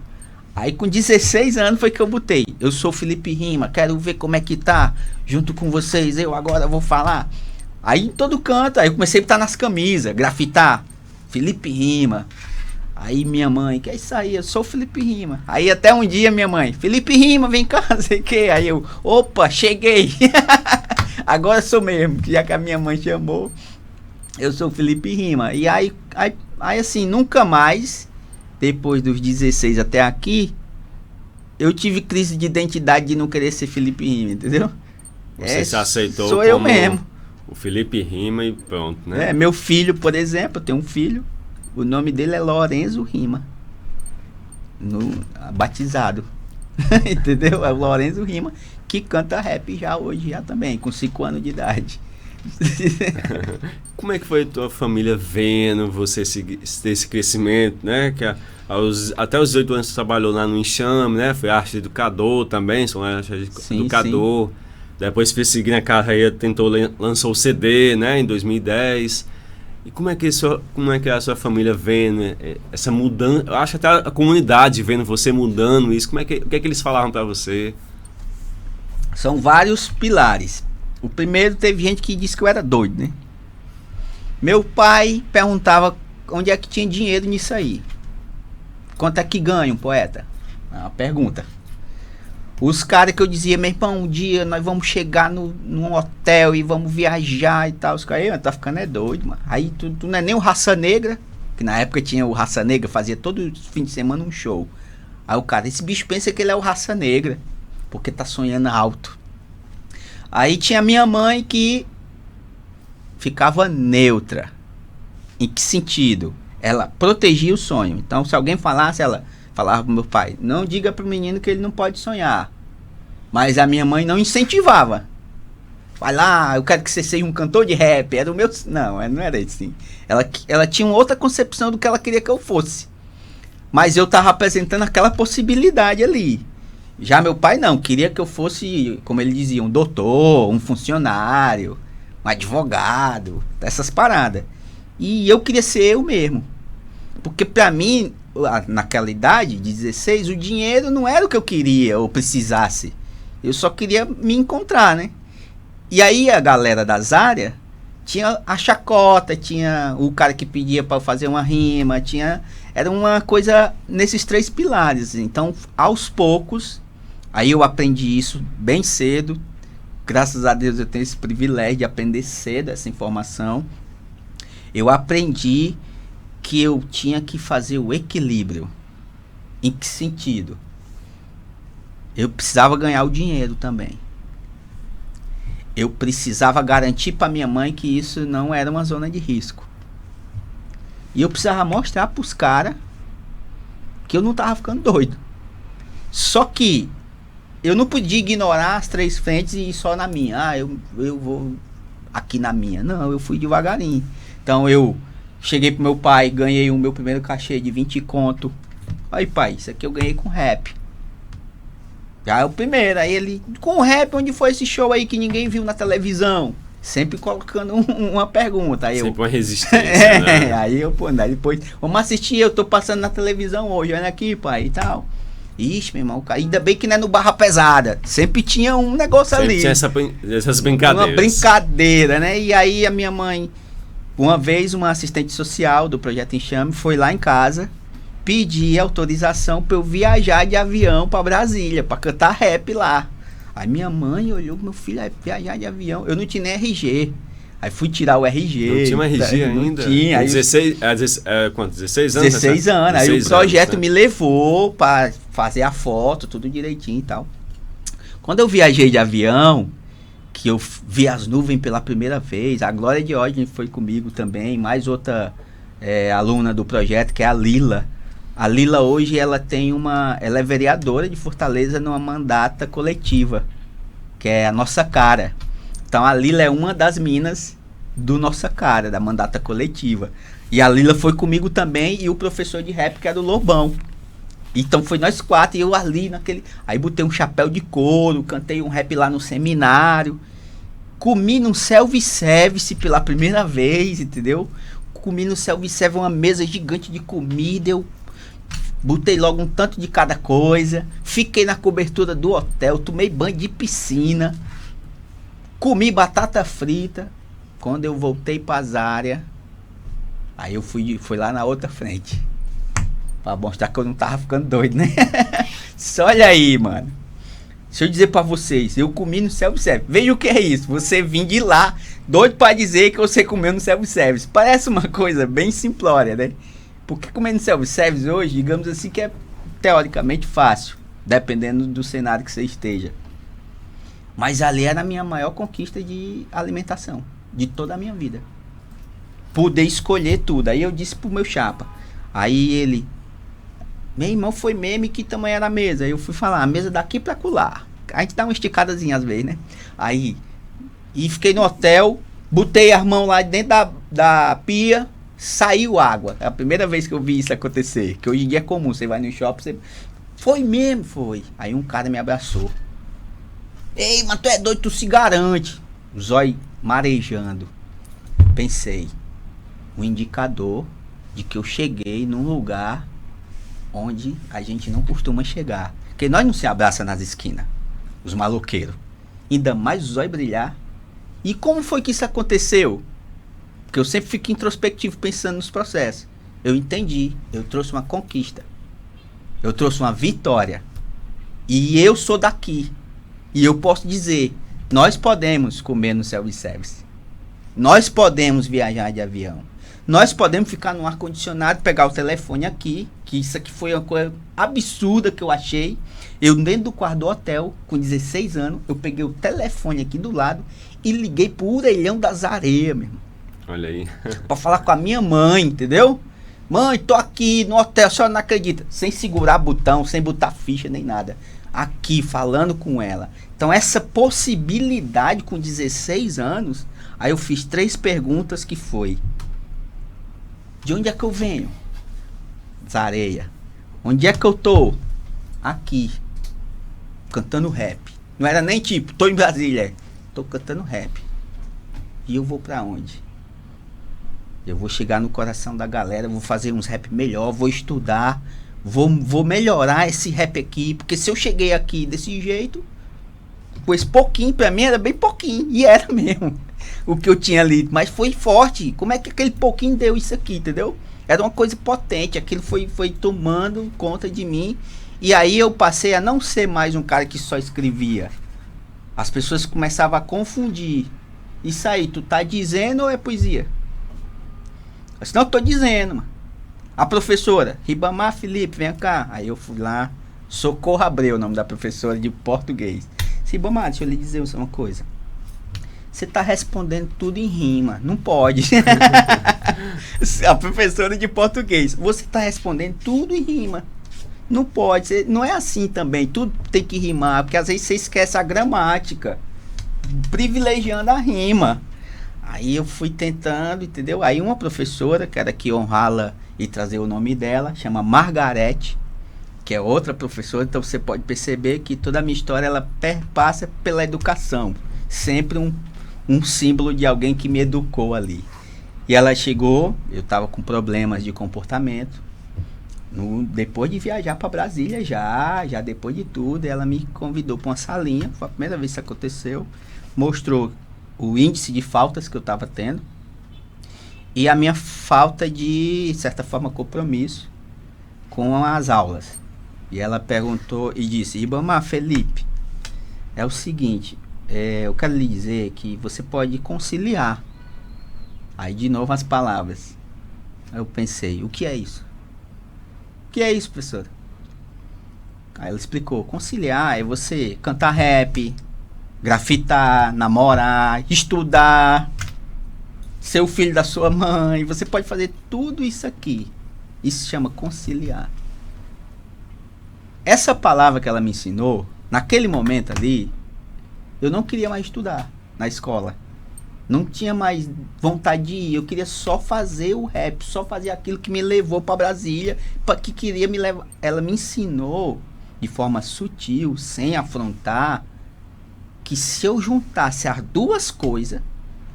Aí com 16 anos foi que eu botei, eu sou Felipe Rima, quero ver como é que tá, junto com vocês, eu agora vou falar. Aí em todo canto, aí eu comecei a botar nas camisas, grafitar, Felipe Rima. Aí minha mãe, que é isso aí, eu sou Felipe Rima. Aí até um dia minha mãe, Felipe Rima, vem cá, não sei o que. Aí eu, opa, cheguei. Agora sou mesmo, já que a minha mãe chamou, eu sou Felipe Rima. E aí assim, nunca mais, depois dos 16 até aqui, eu tive crise de identidade de não querer ser Felipe Rima, entendeu? Você se aceitou sou eu mesmo. O Felipe Rima e pronto, né? Meu filho, por exemplo, eu tenho um filho, o nome dele é Lorenzo Rima, batizado, entendeu? É o Lorenzo Rima, que canta rap já hoje, já também, com 5 anos de idade. Como é que foi a tua família vendo você ter esse crescimento, né? Que até os 18 anos você trabalhou lá no Enxame, né? Foi arte educador também, sou arte educador. Sim. Depois fez seguir na carreira, lançou o CD, né, em 2010. E como é que a sua família vendo essa mudança? Eu acho até a comunidade vendo você mudando isso. O que é que eles falavam para você? São vários pilares. O primeiro, teve gente que disse que eu era doido, né? Meu pai perguntava onde é que tinha dinheiro nisso aí. Quanto é que ganha um poeta? É uma pergunta. Os caras que eu dizia, meu irmão, um dia nós vamos chegar num hotel e vamos viajar e tal. Os caras, tá ficando doido, mano. Aí tu não é nem o Raça Negra, que na época tinha o Raça Negra, fazia todo fim de semana um show. Aí o cara, esse bicho pensa que ele é o Raça Negra, porque tá sonhando alto. Aí tinha minha mãe que ficava neutra. Em que sentido? Ela protegia o sonho. Então se alguém falasse, ela falava pro meu pai, não diga pro menino que ele não pode sonhar. Mas a minha mãe não incentivava. Vai lá, eu quero que você seja um cantor de rap. Era o meu... Não era assim. Ela tinha uma outra concepção do que ela queria que eu fosse. Mas eu tava apresentando aquela possibilidade ali. Já meu pai não, queria que eu fosse, como ele dizia, um doutor, um funcionário, um advogado, essas paradas. E eu queria ser eu mesmo. Porque pra mim, naquela idade, de 16, o dinheiro não era o que eu queria ou precisasse. Eu só queria me encontrar, né? E aí a galera das áreas tinha a chacota, tinha o cara que pedia para fazer uma rima, era uma coisa nesses 3 pilares. Então, aos poucos, aí eu aprendi isso bem cedo. Graças a Deus eu tenho esse privilégio de aprender cedo essa informação. Eu aprendi que eu tinha que fazer o equilíbrio. Em que sentido? Eu precisava ganhar o dinheiro também. Eu precisava garantir para minha mãe que isso não era uma zona de risco. E eu precisava mostrar para os caras que eu não estava ficando doido. Só que eu não podia ignorar as 3 frentes e ir só na minha. Ah, eu vou aqui na minha. Não, eu fui devagarinho. Então eu cheguei pro meu pai, ganhei o meu primeiro cachê de 20 conto. Aí, pai, isso aqui eu ganhei com rap. Já é o primeiro. Aí ele, com rap, onde foi esse show aí que ninguém viu na televisão? Sempre colocando uma pergunta. Aí sempre uma resistência, né? Aí eu, pô, depois, vamos assistir, eu tô passando na televisão hoje, olha aqui, pai, e tal. Ixi, meu irmão, ainda bem que não é no Barra Pesada. Sempre tinha um negócio sempre ali. Tinha essas brincadeiras. Uma brincadeira, né? E aí a minha mãe, uma vez, uma assistente social do Projeto Enxame, foi lá em casa pedir autorização para eu viajar de avião para Brasília, para cantar rap lá. Aí minha mãe olhou, meu filho, viajar de avião. Eu não tinha nem RG. Aí fui tirar o RG. Não tinha um RG ainda? Não tinha. Aí 16 anos? 16 anos. Aí 16 o projeto anos, né? me levou para fazer a foto, tudo direitinho e tal. Quando eu viajei de avião, que eu vi as nuvens pela primeira vez, a Glória Diógenes foi comigo também, mais outra aluna do projeto, que é a Lila. A Lila hoje ela é vereadora de Fortaleza numa mandata coletiva, que é a Nossa Cara. Então a Lila é uma das minas do Nossa Cara, da mandata coletiva. E a Lila foi comigo também e o professor de rap que era o Lobão. Então foi nós 4 e eu ali naquele... Aí botei um chapéu de couro, cantei um rap lá no seminário. Comi num self-service pela primeira vez, entendeu? Comi no self-service uma mesa gigante de comida, eu botei logo um tanto de cada coisa, fiquei na cobertura do hotel, tomei banho de piscina, comi batata frita. Quando eu voltei pra Zária, aí eu fui lá na outra frente, pra mostrar que eu não tava ficando doido, né? Só olha aí, mano. Deixa eu dizer pra vocês, eu comi no self-service. Veja o que é isso, você vir de lá, doido pra dizer que você comeu no self-service. Parece uma coisa bem simplória, né? Porque comer no self-service hoje, digamos assim, que é teoricamente fácil, dependendo do cenário que você esteja. Mas ali era a minha maior conquista de alimentação, de toda a minha vida. Poder escolher tudo. Aí eu disse pro meu chapa. Aí ele, meu irmão, foi meme, que tamanho era a mesa? Aí eu fui falar, a mesa daqui pra colar. A gente dá uma esticadazinha às vezes, né? Aí, e fiquei no hotel, botei as mãos lá dentro da pia, saiu água. É a primeira vez que eu vi isso acontecer. Que hoje em dia é comum, você vai no shopping, você... Foi mesmo, foi. Aí um cara me abraçou. Ei, mas tu é doido, tu se garante. O zóio marejando. Pensei, um indicador de que eu cheguei num lugar onde a gente não costuma chegar. Porque nós não se abraça nas esquinas, os maloqueiros. Ainda mais o zóio brilhar. E como foi que isso aconteceu? Porque eu sempre fico introspectivo pensando nos processos. Eu entendi, eu trouxe uma conquista. Eu trouxe uma vitória. E eu sou daqui. E eu posso dizer, nós podemos comer no self-service. Nós podemos viajar de avião. Nós podemos ficar no ar-condicionado, pegar o telefone aqui, que isso aqui foi uma coisa absurda que eu achei. Eu dentro do quarto do hotel, com 16 anos, eu peguei o telefone aqui do lado e liguei pro Orelhão das Areias, meu irmão. Olha aí. Pra falar com a minha mãe, entendeu? Mãe, tô aqui no hotel, a senhora não acredita. Sem segurar botão, sem botar ficha, nem nada. Aqui, falando com ela. Então, essa possibilidade com 16 anos, aí eu fiz 3 perguntas que foi: de onde é que eu venho? Zareia. Onde é que eu tô? Aqui. Cantando rap. Não era nem tipo, tô em Brasília. Tô cantando rap. E eu vou pra onde? Eu vou chegar no coração da galera, vou fazer uns rap melhor, vou estudar, vou melhorar esse rap aqui, porque se eu cheguei aqui desse jeito, pois pouquinho, pra mim era bem pouquinho, e era mesmo o que eu tinha ali, mas foi forte. Como é que aquele pouquinho deu isso aqui, entendeu? Era uma coisa potente, aquilo foi tomando conta de mim, e aí eu passei a não ser mais um cara que só escrevia. As pessoas começavam a confundir. Isso aí, tu tá dizendo ou é poesia? Senão eu tô dizendo, mano. A professora, Ribamar Felipe, vem cá. Aí eu fui lá, Socorro Abreu, o nome da professora de português. Ribamar, deixa eu lhe dizer uma coisa. Você tá respondendo tudo em rima, não pode. A professora de português, você tá respondendo tudo em rima. Não pode, não é assim também. Tudo tem que rimar, porque às vezes você esquece a gramática, privilegiando a rima. Aí eu fui tentando, entendeu? Aí uma professora, quero aqui honrá-la e trazer o nome dela, chama Margarete, que é outra professora, então você pode perceber que toda a minha história, ela perpassa pela educação. Sempre um símbolo de alguém que me educou ali. E ela chegou, eu estava com problemas de comportamento, depois de viajar para Brasília, já depois de tudo, ela me convidou para uma salinha, foi a primeira vez que isso aconteceu, mostrou o índice de faltas que eu estava tendo e a minha falta de certa forma, compromisso com as aulas. E ela perguntou e disse: Ribamar, Felipe, é o seguinte, eu quero lhe dizer que você pode conciliar. Aí de novo as palavras. Aí eu pensei: o que é isso? O que é isso, professora? Aí ela explicou: conciliar é você cantar rap, grafitar, namorar, estudar, ser o filho da sua mãe. Você pode fazer tudo isso aqui. Isso se chama conciliar. Essa palavra que ela me ensinou, naquele momento ali, eu não queria mais estudar na escola. Não tinha mais vontade de ir. Eu queria só fazer o rap, só fazer aquilo que me levou para Brasília, que queria me levar. Ela me ensinou de forma sutil, sem afrontar, que se eu juntasse as duas coisas,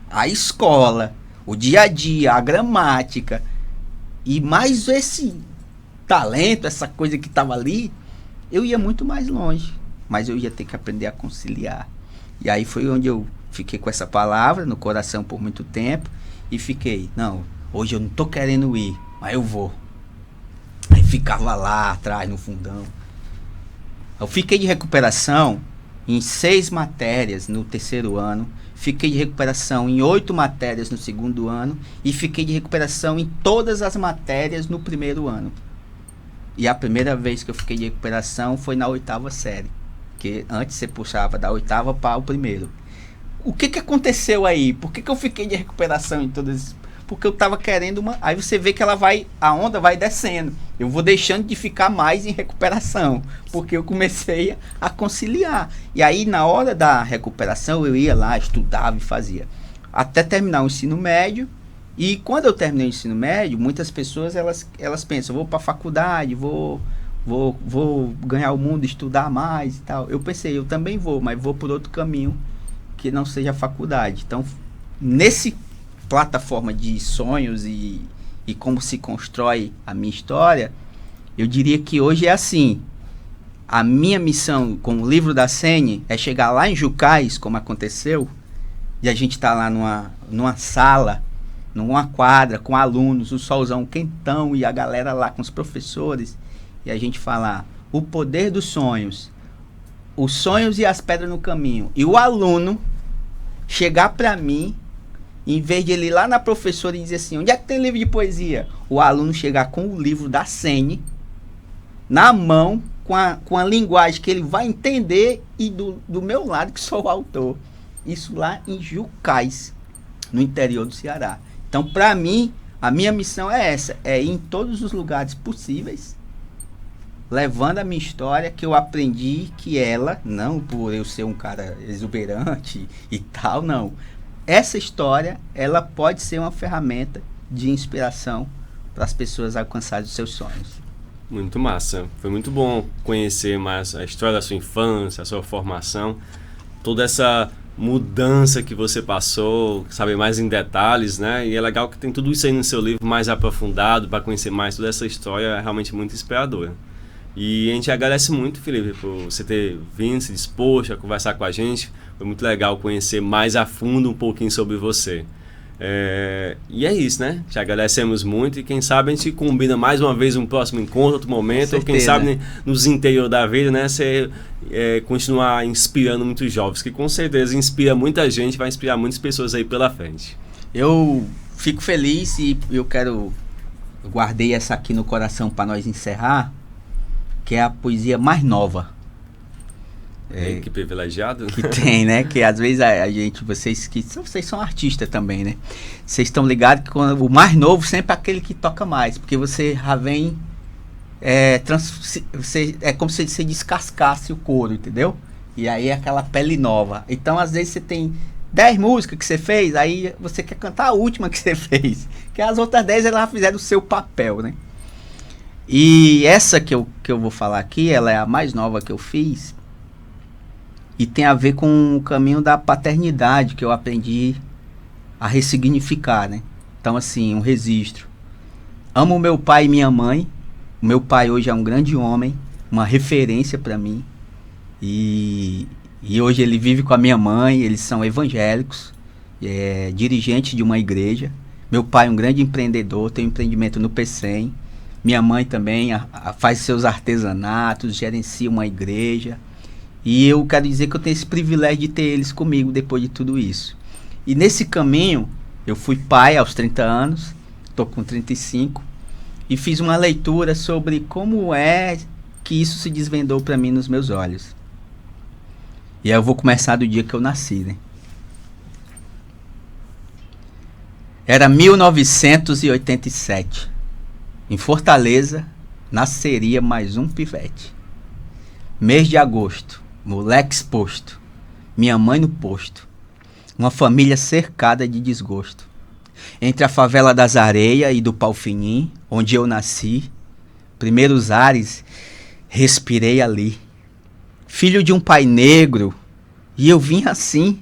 a escola, o dia a dia, a gramática, e mais esse talento, essa coisa que estava ali, eu ia muito mais longe. Mas eu ia ter que aprender a conciliar. E aí foi onde eu fiquei com essa palavra no coração por muito tempo. E fiquei: não, hoje eu não tô querendo ir, mas eu vou. Aí ficava lá atrás, no fundão. Eu fiquei de recuperação em 6 matérias no terceiro ano. Fiquei de recuperação em 8 matérias no segundo ano. E fiquei de recuperação em todas as matérias no primeiro ano. E a primeira vez que eu fiquei de recuperação foi na 8ª série. Que antes você puxava da 8ª para o primeiro. O que aconteceu aí? Por que eu fiquei de recuperação em todas? Porque eu estava querendo uma... Aí você vê que a onda vai descendo. Eu vou deixando de ficar mais em recuperação. Porque eu comecei a conciliar. E aí na hora da recuperação eu ia lá, estudava e fazia. Até terminar o ensino médio. E quando eu terminei o ensino médio, muitas pessoas elas pensam: vou para a faculdade, vou ganhar o mundo, estudar mais e tal. Eu pensei: eu também vou, mas vou por outro caminho que não seja a faculdade. Então, nesse plataforma de sonhos e como se constrói a minha história, eu diria que hoje é assim. A minha missão com o livro da Sene é chegar lá em Jucás, como aconteceu, e a gente tá lá numa sala, numa quadra, com alunos, o solzão quentão e a galera lá com os professores, e a gente falar o poder dos sonhos, os sonhos e as pedras no caminho, e o aluno chegar para mim, em vez de ele ir lá na professora e dizer assim: onde é que tem livro de poesia? O aluno chegar com o livro da Sene na mão, com a linguagem que ele vai entender, e do meu lado, que sou o autor. Isso lá em Jucás, no interior do Ceará. Então, para mim, a minha missão é essa: é ir em todos os lugares possíveis, levando a minha história, que eu aprendi que ela, não por eu ser um cara exuberante e tal, não. Essa história, ela pode ser uma ferramenta de inspiração para as pessoas alcançarem os seus sonhos. Muito massa. Foi muito bom conhecer mais a história da sua infância, a sua formação, toda essa mudança que você passou, saber mais em detalhes, né? E é legal que tem tudo isso aí no seu livro mais aprofundado, para conhecer mais toda essa história, é realmente muito inspiradora. E a gente agradece muito, Felipe, por você ter vindo, se disposto a conversar com a gente. Foi muito legal conhecer mais a fundo um pouquinho sobre você. E é isso, né? Te agradecemos muito e quem sabe a gente combina mais uma vez um próximo encontro, outro momento, ou quem sabe nos interior da vida, né? Você continuar inspirando muitos jovens, que com certeza inspira muita gente, vai inspirar muitas pessoas aí pela frente. Eu fico feliz e eu guardei essa aqui no coração para nós encerrar, que é a poesia mais nova. Que privilegiado. Que tem, né? Que às vezes a gente, vocês são artistas também, né? Vocês estão ligados que o mais novo sempre é aquele que toca mais, porque você já vem é como se você descascasse o couro, entendeu? E aí é aquela pele nova. Então, às vezes, você tem 10 músicas que você fez, aí você quer cantar a última que você fez. Porque as outras 10 elas já fizeram o seu papel, né? E essa que eu vou falar aqui, ela é a mais nova que eu fiz. E tem a ver com o caminho da paternidade que eu aprendi a ressignificar, né? Então, assim, um registro. Amo meu pai e minha mãe. O meu pai hoje é um grande homem, uma referência para mim. E hoje ele vive com a minha mãe, eles são evangélicos, dirigente de uma igreja. Meu pai é um grande empreendedor, tem um empreendimento no Pecém. Minha mãe também faz seus artesanatos, gerencia uma igreja. E eu quero dizer que eu tenho esse privilégio de ter eles comigo depois de tudo isso. E nesse caminho, eu fui pai aos 30 anos, estou com 35, e fiz uma leitura sobre como é que isso se desvendou para mim nos meus olhos. E aí eu vou começar do dia que eu nasci, né? Era 1987. Em Fortaleza, nasceria mais um pivete. Mês de agosto, moleque exposto, minha mãe no posto, uma família cercada de desgosto. Entre a favela das Areias e do Palfinim, onde eu nasci, primeiros ares, respirei ali. Filho de um pai negro, e eu vim assim,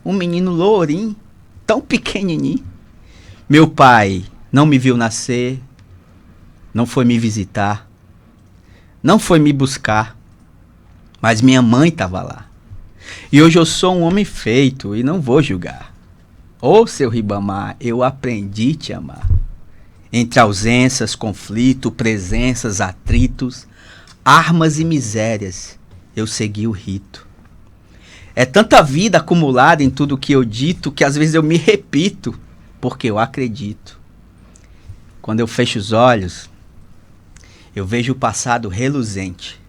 um menino lourinho, tão pequenininho. Meu pai não me viu nascer, não foi me visitar, não foi me buscar, mas minha mãe estava lá. E hoje eu sou um homem feito e não vou julgar. Ô seu Ribamar, eu aprendi a te amar. Entre ausências, conflito, presenças, atritos, armas e misérias, eu segui o rito. É tanta vida acumulada em tudo que eu dito que às vezes eu me repito, porque eu acredito. Quando eu fecho os olhos, eu vejo o passado reluzente.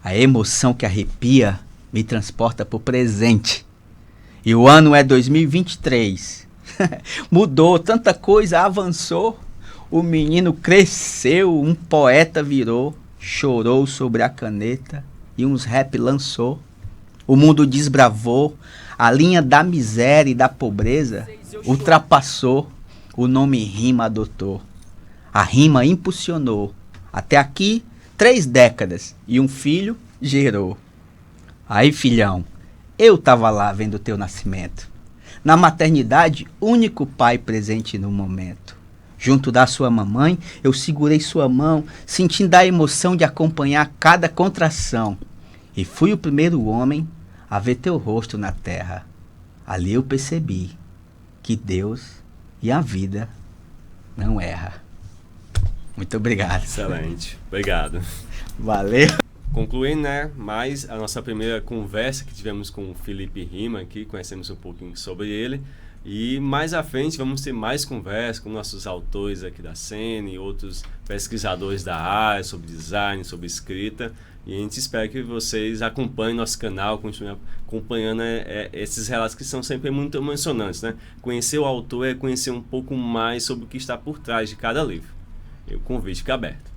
A emoção que arrepia me transporta para o presente. E o ano é 2023. Mudou, tanta coisa avançou. O menino cresceu, um poeta virou, chorou sobre a caneta e uns rap lançou. O mundo desbravou, a linha da miséria e da pobreza ultrapassou, o nome rima adotou. A rima impulsionou. Até aqui, 3 décadas e um filho gerou. Aí, filhão, eu tava lá vendo o teu nascimento. Na maternidade, único pai presente no momento. Junto da sua mamãe, eu segurei sua mão, sentindo a emoção de acompanhar cada contração. E fui o primeiro homem a ver teu rosto na terra. Ali eu percebi que Deus e a vida não erra. Muito obrigado. Excelente. Obrigado. Valeu. Concluindo, né, mais a nossa primeira conversa que tivemos com o Felipe Rima aqui, conhecemos um pouquinho sobre ele. E mais à frente vamos ter mais conversas com nossos autores aqui da cena e outros pesquisadores da área, sobre design, sobre escrita. E a gente espera que vocês acompanhem nosso canal, continuem acompanhando esses relatos que são sempre muito emocionantes, né? Conhecer o autor é conhecer um pouco mais sobre o que está por trás de cada livro. E o convite fica aberto.